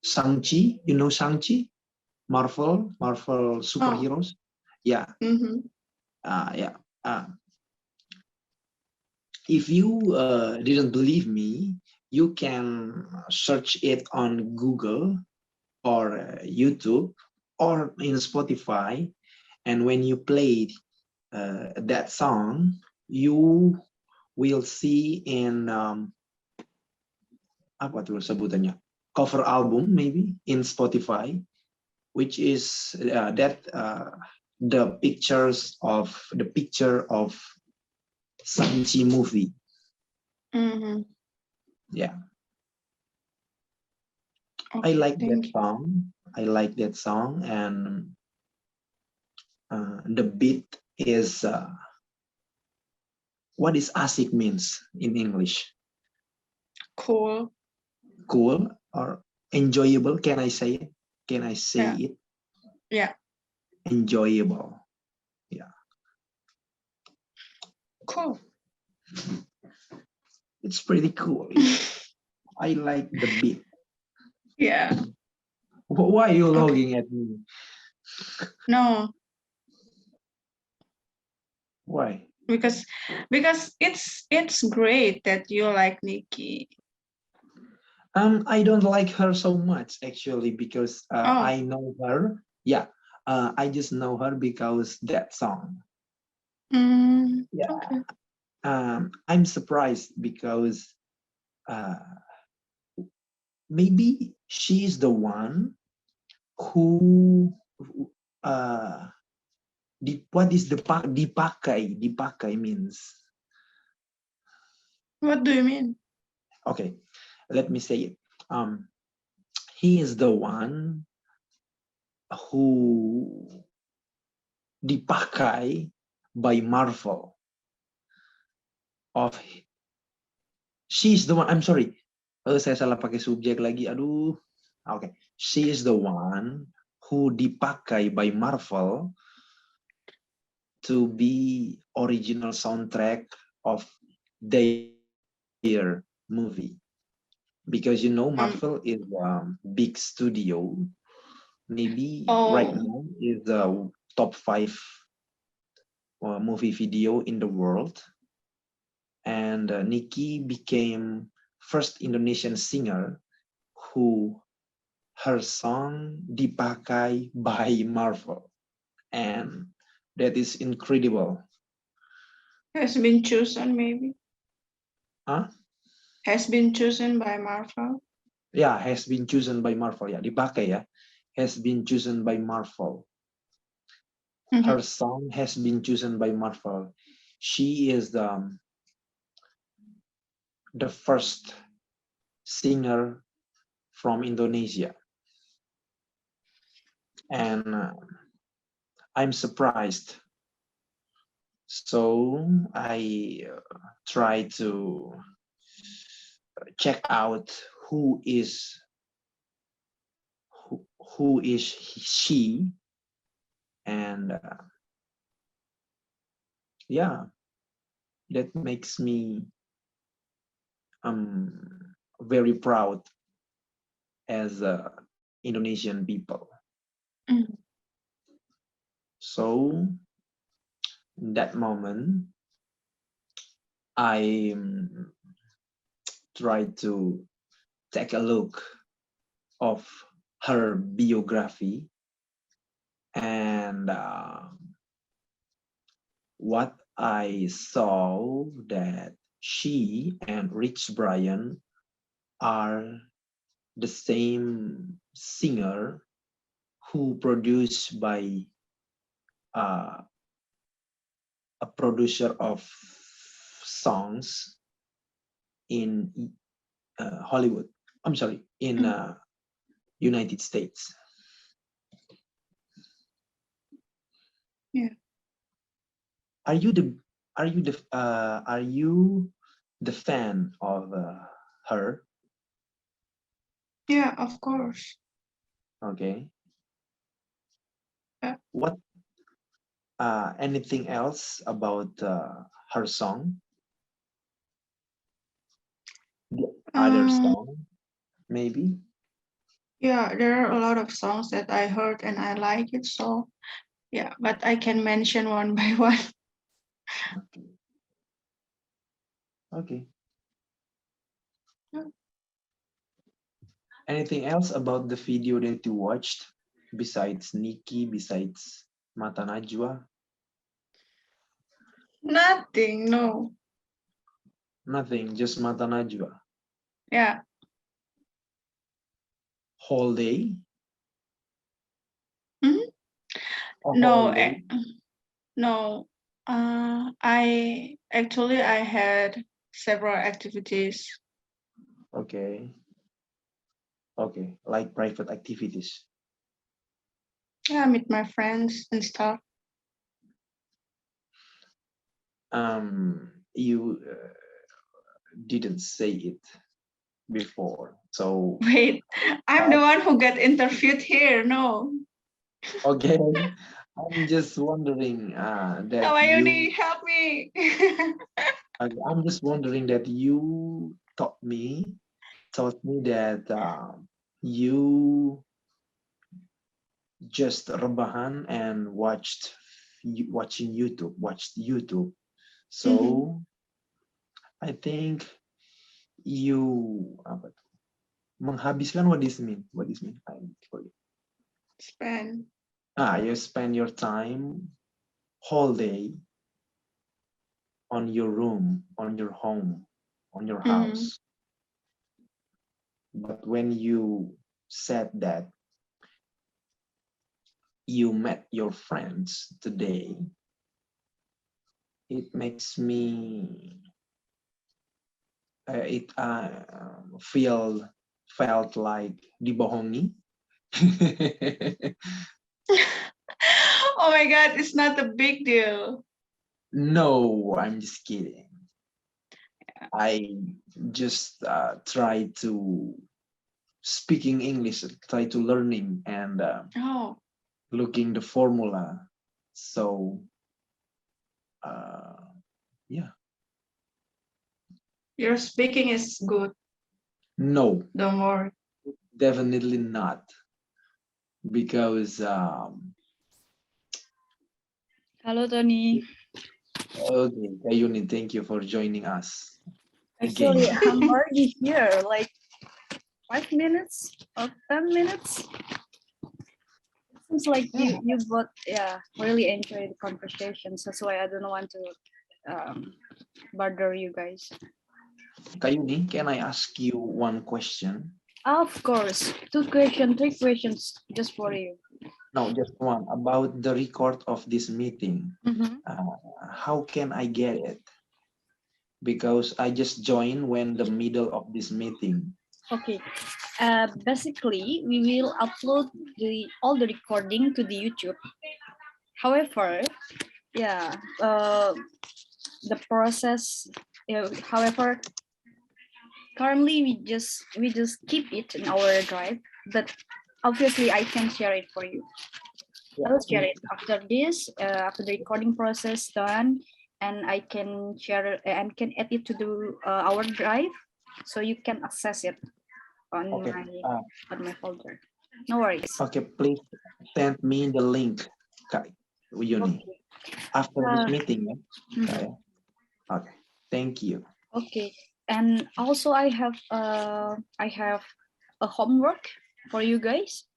Shang-Chi. You know Shang-Chi? Marvel superheroes. Yeah. Yeah. If you didn't believe me, you can search it on Google or YouTube or in Spotify, and when you play that song, you will see in apa tuh sebutannya, cover album maybe in Spotify, which is the picture of Shang-Chi movie. Yeah. Okay, I like that you. song. I like that song, and the beat is what is asik means in English? Cool. Cool or enjoyable? Can I say it? Can I say it? Yeah. Enjoyable. Yeah. Cool. It's pretty cool. I like the beat. Yeah. Why are you looking at me? No. Why? Because it's great that you like Nicki. I don't like her so much actually because I know her. Yeah, I just know her because that song. Yeah. Okay. I'm surprised because maybe she's the one who what is the dipakai? Dipakai means, What do you mean? okay, let me say it. He is the one who dipakai by Marvel. She's the one. I'm sorry. Saya salah pakai subjek lagi. Aduh. Okay. She is the one who dipakai by Marvel to be original soundtrack of their movie. Because Marvel is a big studio. Maybe right now is the top 5 movie video in the world. And Nikki became first Indonesian singer who her song dipakai by Marvel, and that is incredible. Has been chosen, maybe. Huh? Has been chosen by Marvel. Yeah, has been chosen by Marvel. Yeah, dipakai ya. Has been chosen by Marvel. Her song has been chosen by Marvel. She is the first singer from Indonesia. And I'm surprised. So I try to check out who is she, and yeah, that makes me very proud as Indonesian people. So in that moment, I tried to take a look of her biography, and what I saw that she and Rich Brian are the same singer who produced by a producer of songs in Hollywood. I'm sorry, in United States. Yeah. Are you the fan of her? Yeah, of course. Okay. Yeah. What anything else about her song? The other song, maybe? Yeah, there are a lot of songs that I heard and I like it. So yeah, but I can mention one by one. Okay. Yeah. Anything else about the video that you watched besides Nikki, besides Mata Najwa? Nothing, no. Nothing, just Mata Najwa. Yeah. Whole day? No, Day? no. I had several activities. Okay. Okay, like private activities. Yeah, meet my friends and stuff. You didn't say it before, so Wait, I'm the one who got interviewed here. No. okay. I'm just wondering that Mayuni, help me. I'm just wondering that you taught me that you just rebahan and watched YouTube. So I think you menghabiskan, what does mean? I forget. You spend your time whole day on your room, on your home, on your house. But when you said that you met your friends today, it makes me it felt like dibohongi. Oh my God, it's not a big deal. No, I'm just kidding. I just try to speaking English, try to learning and Oh, looking the formula. So yeah, your speaking is good. no, Don't worry. definitely not, because Hello, Tony. okay, Kayuni, thank you for joining us Actually, again. I'm already here, like 5 minutes or 10 minutes. It seems like you both really enjoy the conversations. That's why I don't want to bother you guys. Kayuni, can I ask you one question? Of course, 2 questions, 3 questions just for you. No, just one about the record of this meeting. Mhm. How can I get it? Because I just joined when the middle of this meeting. Okay. Basically, we will upload all the recording to the YouTube. However, yeah, the process. However, currently we just keep it in our drive, but obviously I can share it for you. I will share it after this, after the recording process done, and I can share and can add it to the our drive, so you can access it on Okay. my folder. No worries. Okay, please send me the link, Kak Yuni, Okay. after this meeting. Yeah? Mhm. Okay. Okay. Thank you. Okay, and also I have a homework for you guys,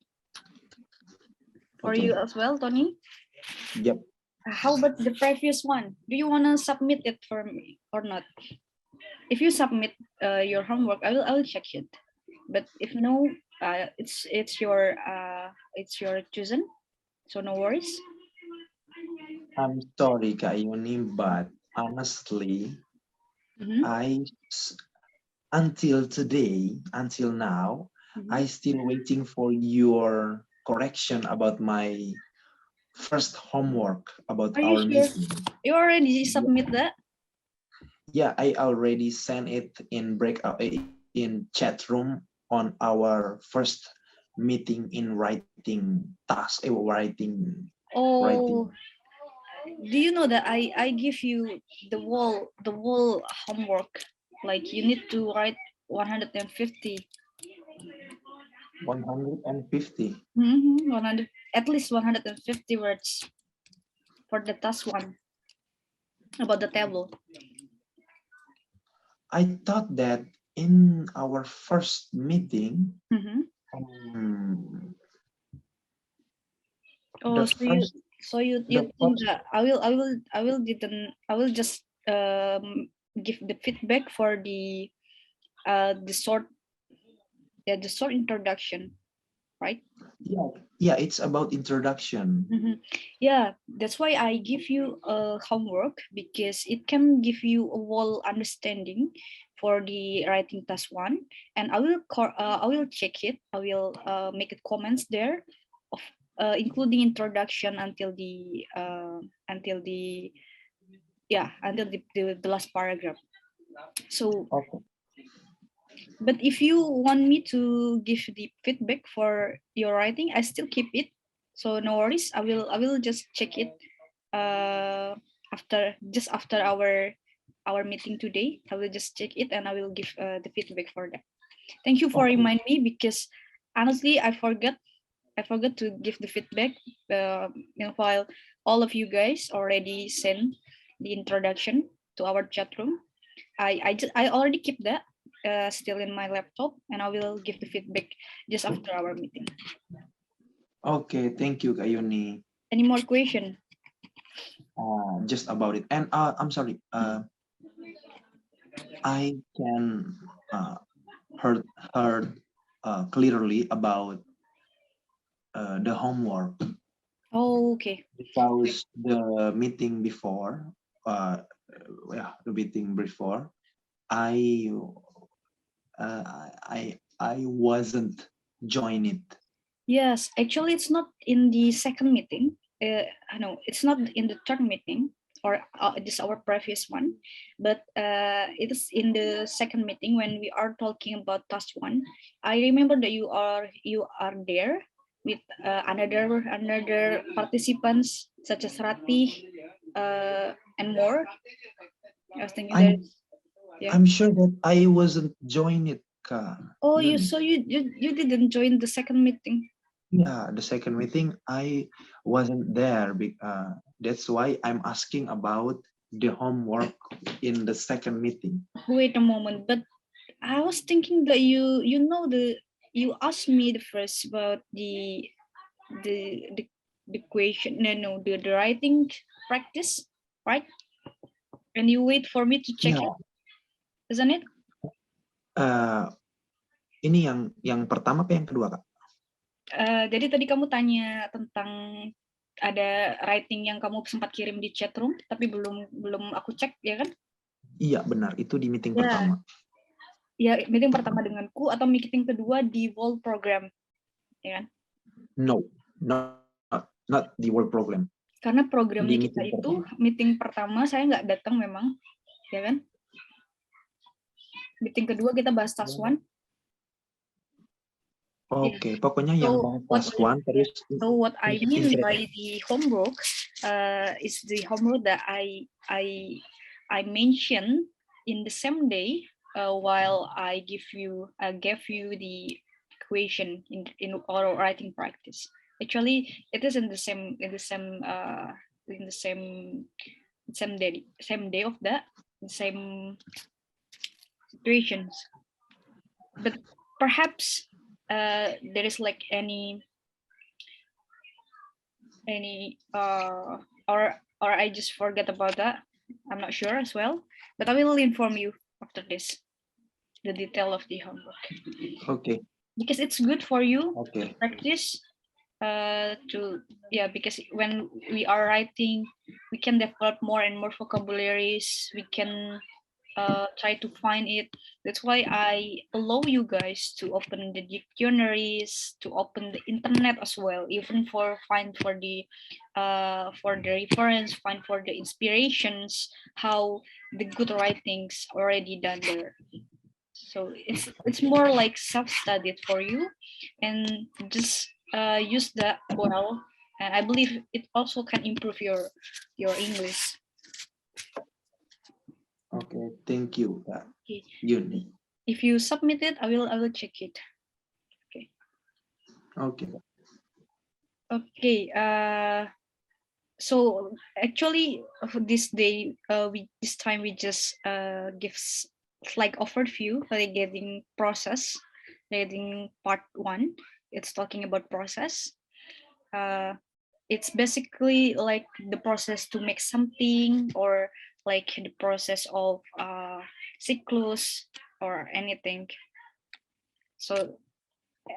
for Okay. you as well, Tony. Yep. How about the previous one? Do you want to submit it for me or not? If you submit your homework, I will check it. But if no, it's your chosen. So no worries. I'm sorry, Kak Yuni, but honestly, Mhm. until today, until now, Mhm. I still waiting for your correction about my first homework about Are you our sure? meeting. You already submit that? Yeah, I already sent it in breakout in chat room on our first meeting in writing task, writing. Oh, do you know that I give you the whole homework? Like you need to write 150. 150. 100, at least 150 words for the task one about the table. I thought that in our first meeting, Mhm. Oh, the so you first, you the think first, that I will just give the feedback for the short the short introduction, right? yeah, it's about introduction. Yeah, that's why I give you a homework, because it can give you a whole understanding for the writing task one, and I will check it. I will make it comments there, of including introduction until the the last paragraph. So, Okay. but if you want me to give the feedback for your writing, I still keep it. So no worries. I will just check it after our meeting today. I will just check it and I will give the feedback for that. Thank you for Okay. remind me, because honestly I forgot to give the feedback while all of you guys already sent the introduction to our chat room. I already keep that still in my laptop, and I will give the feedback just after our meeting. Okay, thank you, Kayuni. Any more question? Just about it. And I'm sorry. I can heard clearly about the homework. Oh, okay. because the meeting before, the meeting before, I wasn't join it. Yes, actually, it's not in the second meeting. No, it's not in the third meeting, or this our previous one, but it is in the second meeting when we are talking about task one. I remember that you are there with another participants such as Rati and more. I was thinking that. Yeah. I'm sure that I wasn't join it, Kak. Oh, Yun. you didn't join the second meeting. Yeah, the second meeting I wasn't there. That's why I'm asking about the homework in the second meeting. Wait a moment, but I was thinking that you asked me the first about the question, the writing practice, right? And you wait for me to check it, isn't it? Ini yang pertama apa yang kedua, Kak? Jadi tadi kamu tanya tentang ada writing yang kamu sempat kirim di chat room, tapi belum aku cek, ya kan? Iya, benar. Itu di meeting pertama. Ya, meeting pertama denganku atau meeting kedua di World Program, ya kan? No, not the World Program. Karena programnya Di kita itu meeting pertama saya nggak datang memang, ya kan? Meeting kedua kita bahas task one. Oke, pokoknya yang task one terus. So what I mean by the homework is the homework that I mentioned in the same day while I gave you the equation in oral writing practice. Actually, it is in the same day of that, same situations. But perhaps there is like any or I just forget about that. I'm not sure as well, but I will inform you after this the detail of the homework. Okay. Because it's good for you to practice because when we are writing, we can develop more and more vocabularies. We can try to find it. That's why I allow you guys to open the dictionaries, to open the internet as well, even find for the reference, find for the inspirations, how the good writings already done there. So it's more like self-studied for you, and just use that well. And I believe it also can improve your English. Okay, thank you, Kak. Okay. Yuni. If you submit it, I will check it. Okay. Okay. Okay. So actually, this day, this time we just give like overview, like getting process, getting part one. It's talking about process. It's basically like the process to make something, or like the process of cyclus or anything. So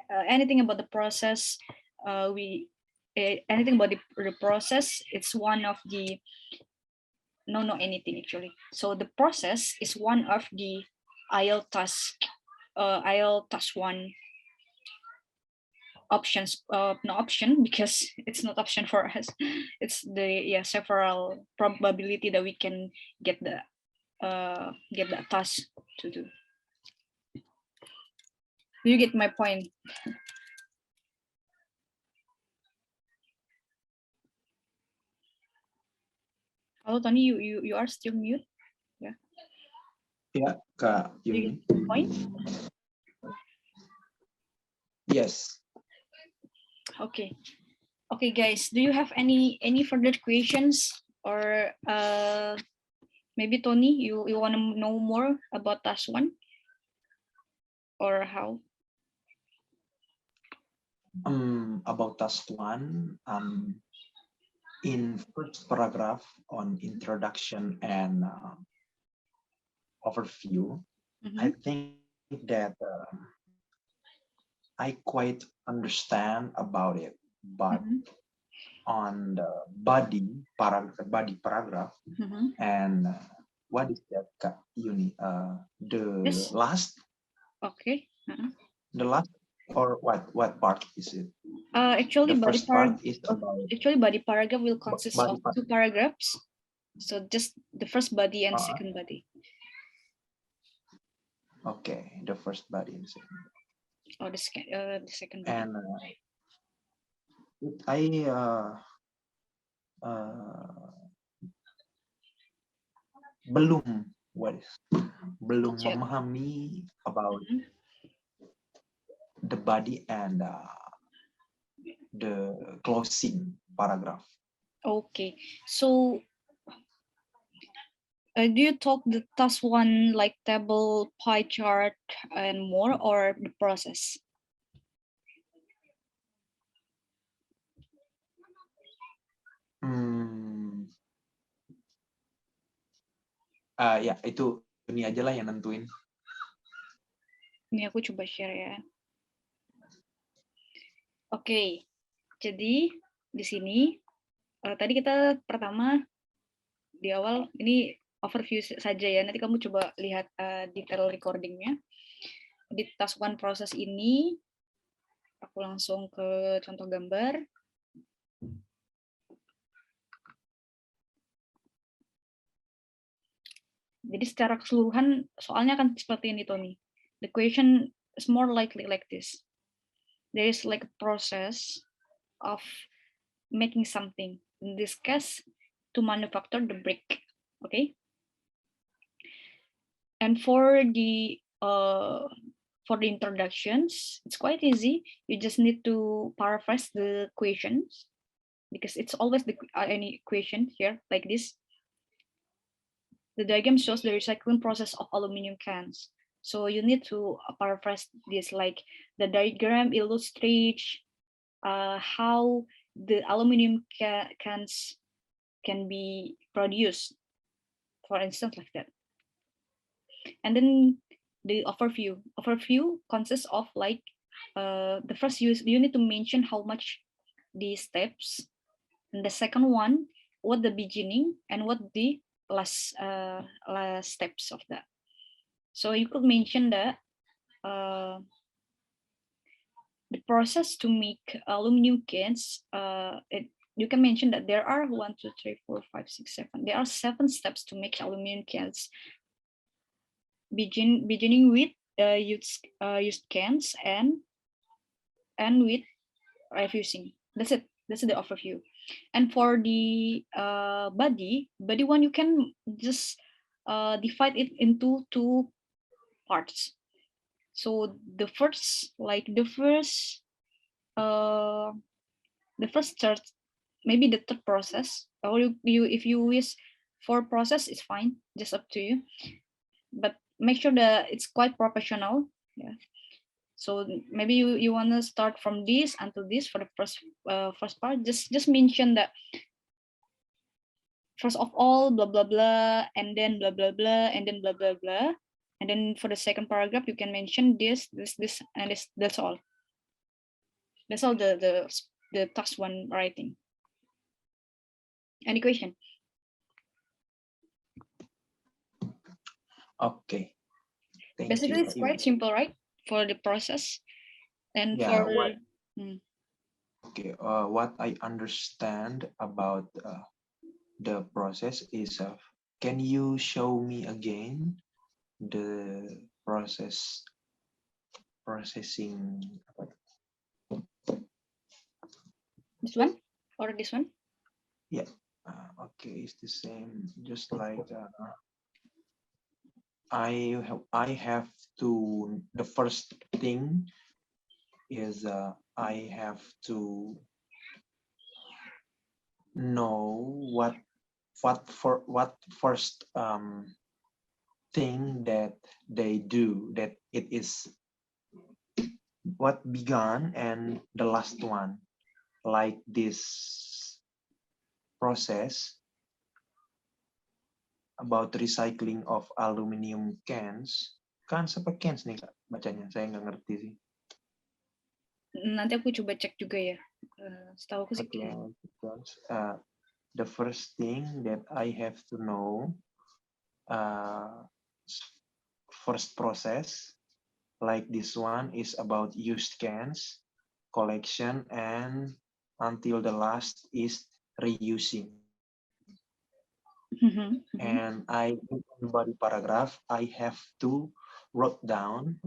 anything about the process, anything about the process, it's one of the anything actually. So the process is one of the IELTS task one options, no option, because it's not option for us. It's the several probability that we can get the task to do. Do you get my point? Hello, Tony, you are still mute. Yeah. Yeah, Kak Yuni. Point? Yes. Okay. Okay, guys, do you have any further questions, or maybe Tony, you want to know more about task one, or how? About task one, in first paragraph on introduction and overview, I think that I quite understand about it, but on the body paragraph, and what is that, Kak Yuni? The Yes. last, Okay. the last, or what part is it? Actually, The body first part paragraph. is about Actually, body paragraph will consist body of part. 2 paragraphs. So just the first body and Uh-uh. second body. Okay, the first body and second. Or the second body. And I belum Check. memahami about the body and the closing paragraph. Okay. So do you talk the task 1 like table, pie chart, and more, or the process? Ya itu ini aja lah yang nentuin. Ini aku coba share ya. Oke, jadi di sini tadi kita pertama di awal ini overview saja ya. Nanti kamu coba lihat detail recordingnya. Di task 1 proses ini, aku langsung ke contoh gambar. Jadi secara keseluruhan soalnya akan seperti ini, Tony. The question is more likely like this. There is like a process of making something. In this case, to manufacture the brick. Okay. And for the introductions, it's quite easy. You just need to paraphrase the questions because it's always any question here like this. The diagram shows the recycling process of aluminum cans. So you need to paraphrase this, like the diagram illustrates how the aluminum cans can be produced, for instance, like that. And then the overview consists of like the first you need to mention how much the steps, and the second one what the beginning and what the last steps of that. So you could mention that the process to make aluminum cans, you can mention that there are 1, 2, 3, 4, 5, 6, 7. There are 7 steps to make aluminum cans. Beginning with used cans and with refusing. That's it. That's the overview. And for the body one, you can just divide it into 2 parts. So the first third, maybe the third process, or you if you wish 4 process, it's fine, just up to you. But make sure that it's quite professional. Yeah. So maybe you want to start from this until this for the first part. Just mention that first of all blah blah blah, and then blah blah blah, and then blah blah blah, and then for the second paragraph you can mention this and this. That's all. That's all the task 1 writing. Any question? Okay. Thank Basically, you. it's quite simple, right? For the process and Yeah, for okay. What I understand about the process is, can you show me again the processing? This one or this one? Yeah. Okay, it's the same. Just like I have to. The first thing is I have to know what first thing that they do, that it is what began and the last one, like this process about recycling of aluminum cans. Cans apa cans nih Kak bacanya? Saya nggak ngerti sih. Nanti aku coba cek juga ya. Setahuku sih Okay, gitu. because the first thing that I have to know, first process like this one is about use cans, collection, and until the last is reusing. And I, in body paragraph, I have to write down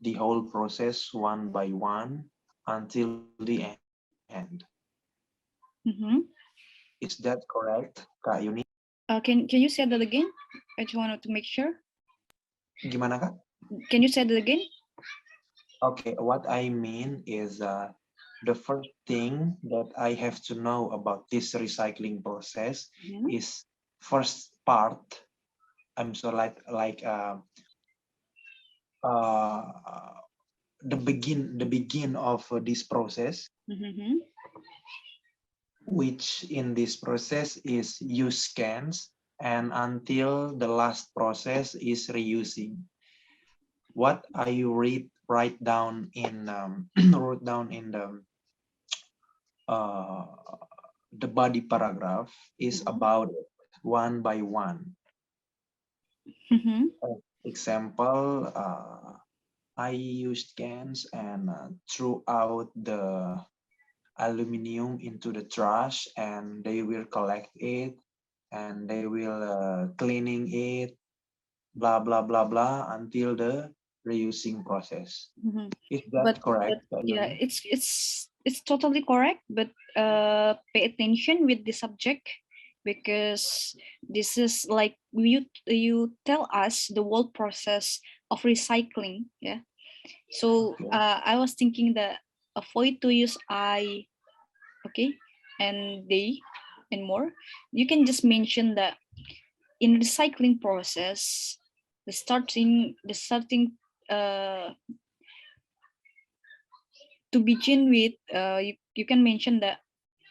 the whole process one by one until the end. Is that correct, Kak Yuni? Can you say that again? I just wanted to make sure. Gimana, Kak? Can you say that again? Okay, what I mean is the first thing that I have to know about this recycling process is first part. I'm so like the begin of this process, which in this process is use cans, and until the last process is reusing. What I write down in wrote down in the body paragraph is about it, one by one. Example, I used cans and threw out the aluminum into the trash, and they will collect it and they will cleaning it, blah blah blah blah, until the reusing process. Is that correct? Yeah, it's totally correct, but pay attention with the subject, because this is like you tell us the whole process of recycling. Yeah, so Okay. I was thinking that avoid to use I, okay, and they and more. You can just mention that in recycling process, the starting to begin with, you can mention that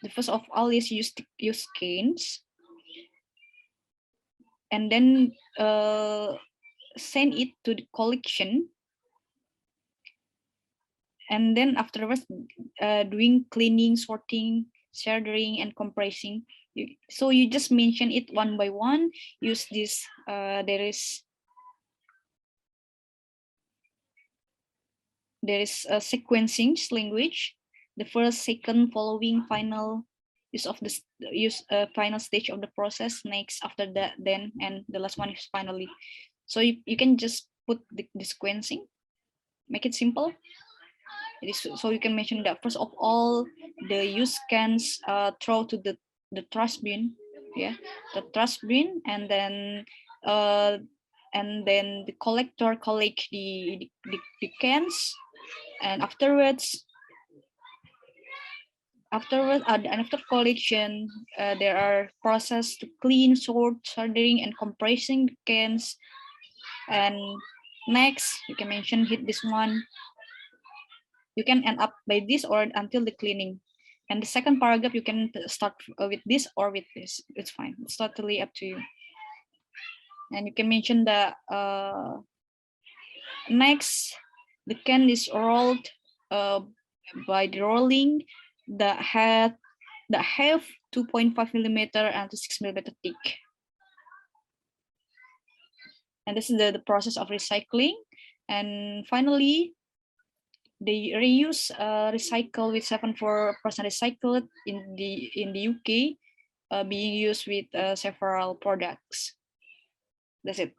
the first of all is use cans, and then send it to the collection, and then afterwards doing cleaning, sorting, shredding, and compressing. So you just mention it one by one. Use this. There is a sequencing language. The first, second, following, final use of the final stage of the process. Next, after that, then, and the last one is finally. So you can just put the sequencing, make it simple. It is, so you can mention that first of all, the use cans throw to the trash bin, yeah, the trash bin, and then the collector collect the cans, and afterwards and after collection, there are process to clean, sort, sorting, and compressing cans. And next, you can mention hit this one. You can end up by this or until the cleaning. And the second paragraph, you can start with this or with this. It's fine. It's totally up to you. And you can mention the next, the can is rolled by the rolling the have 2.5 millimeter and to 6 millimeter thick. And this is the process of recycling. And finally, they reuse recycle with 74% recycled in the UK, being used with several products. That's it.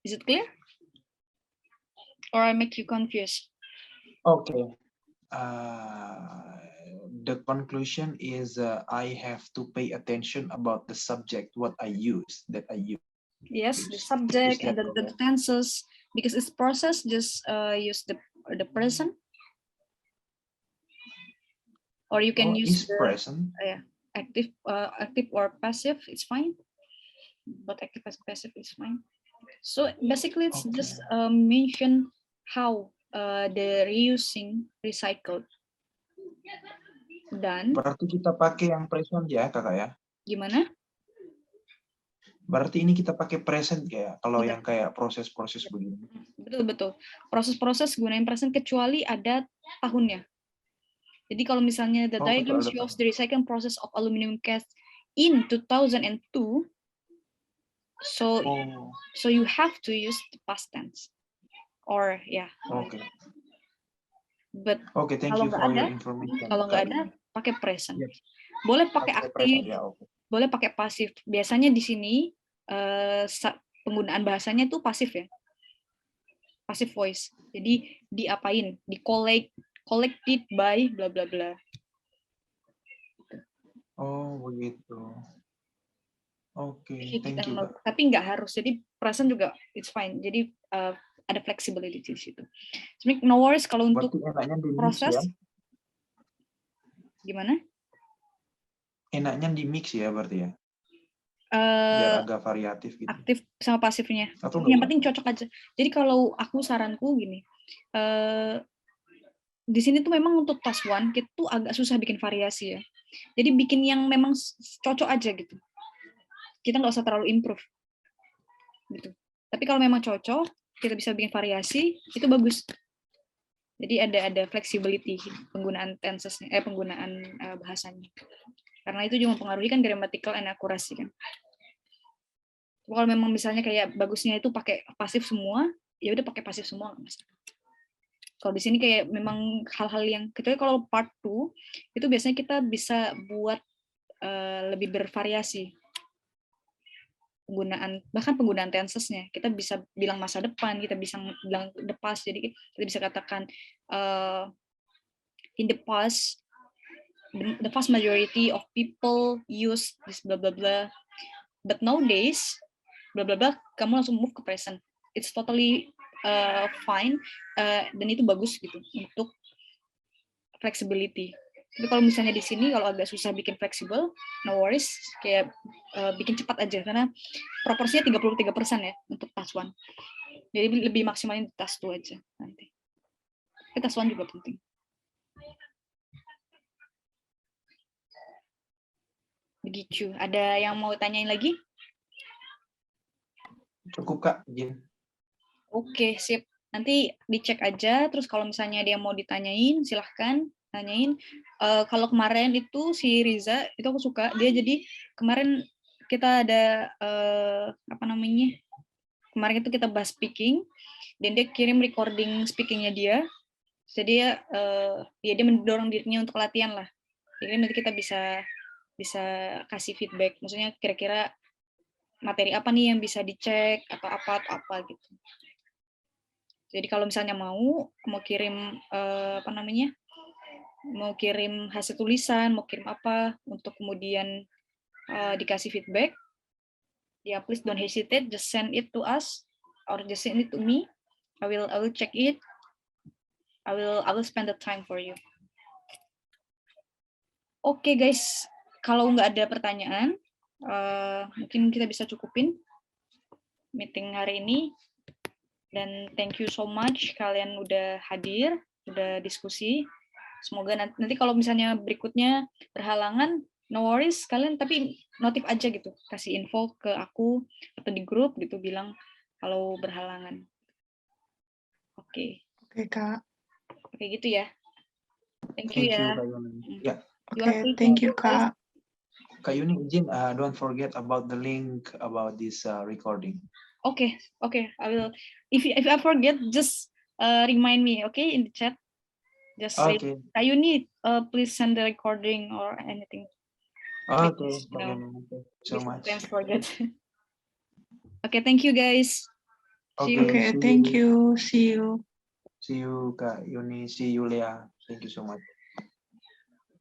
Is it clear? Or I make you confused? Okay. The conclusion is I have to pay attention about the subject, what I use, that I use. Yes, the subject and the tenses, because it's process, just use the present. Or you can use the present. Active or passive, it's fine. But active as passive is fine. So basically, it's just mention how the reusing, recycled. Dan berarti kita pakai yang present ya, Kakak ya? Gimana? Berarti ini kita pakai present ya, kalau Betul. yang kayak proses-proses begini. Betul. Proses-proses gunain present kecuali ada tahunnya. Jadi kalau misalnya the Oh, diagram betul, shows the recycling process of aluminum cast in 2002, so Oh, so you have to use the past tense. Or ya. oke. But Oke, thank kalau you nggak for ada, your information. kalau nggak ada, pakai present. Boleh pakai Pakai aktif, present ya, oke. boleh pakai pasif. Biasanya di sini penggunaan bahasanya itu pasif ya. Passive voice. Jadi diapain? Collected by bla bla bla. Oh, begitu. Oke, If thank kita you, mau, Kak. tapi nggak harus. Jadi present juga it's fine. Jadi ada flexibility di situ. Sebenarnya no worries kalau untuk Berarti enaknya di mix proses ya? gimana? Enaknya di mix ya berarti ya? Biar agak variatif gitu. Aktif sama pasifnya. Atau Yang enggak? penting cocok aja. Jadi kalau aku saranku gini, di sini tuh memang untuk task one kita tuh agak susah bikin variasi ya. Jadi bikin yang memang cocok aja gitu. Kita nggak usah terlalu improve gitu. Tapi kalau memang cocok, kita bisa bikin variasi, itu bagus. Jadi ada flexibility penggunaan tensesnya, penggunaan bahasanya. Karena itu juga mempengaruhi kan grammatical and accuracy kan. Kalau memang misalnya kayak bagusnya itu pakai pasif semua, ya udah pakai pasif semua nggak masalah. Kalau di sini kayak memang hal-hal yang kecuali kalau part 2 itu biasanya kita bisa buat lebih bervariasi penggunaan tensesnya. Kita bisa bilang masa depan, kita bisa bilang the past, jadi kita bisa katakan in the past the vast majority of people use this blah blah blah, but nowadays blah blah blah, kamu langsung move ke present, it's totally fine, dan itu bagus gitu untuk flexibility. Tapi kalau misalnya di sini kalau agak susah bikin fleksibel, no worries, kayak bikin cepat aja karena proporsinya 33% ya untuk task 1. Jadi lebih maksimalin di task 2 aja nanti. Tapi task 1 juga penting. Begitu. Ada yang mau tanyain lagi? Cukup, Kak, izin. Oke, sip. Nanti dicek aja, terus kalau misalnya dia mau ditanyain, silahkan tanyain. Kalau kemarin itu si Riza, itu aku suka, dia jadi kemarin kita ada, kemarin itu kita bahas speaking, dan dia kirim recording speakingnya dia, jadi dia mendorong dirinya untuk latihan lah. Jadi nanti kita bisa kasih feedback, maksudnya kira-kira materi apa nih yang bisa dicek, atau apa gitu. Jadi kalau misalnya mau kirim mau kirim hasil tulisan, mau kirim apa untuk kemudian dikasih feedback, ya please don't hesitate, just send it to us or just send it to me. I will check it. I will spend the time for you. Oke, guys, kalau nggak ada pertanyaan, mungkin kita bisa cukupin meeting hari ini. Dan thank you so much kalian udah hadir, udah diskusi. Semoga nanti kalau misalnya berikutnya berhalangan, no worries kalian, tapi notif aja gitu, kasih info ke aku atau di grup gitu, bilang kalau berhalangan. Oke. Oke, Kak. Oke gitu ya. Thank you Thank you, ya. Kak Yuni. Ya. Oke, thank you, Kak. Kak Yuni, izin, don't forget about the link about this recording. Okay. I will. If I forget, just remind me, okay, in the chat. Just say, Okay. Ayuni, please send the recording or anything. Okay. Because, you know, so much. Sometimes forget. Okay, thank you guys. See you. Okay, thank you. See you. See you, Kak Yuni. See you, Lea. Thank you so much.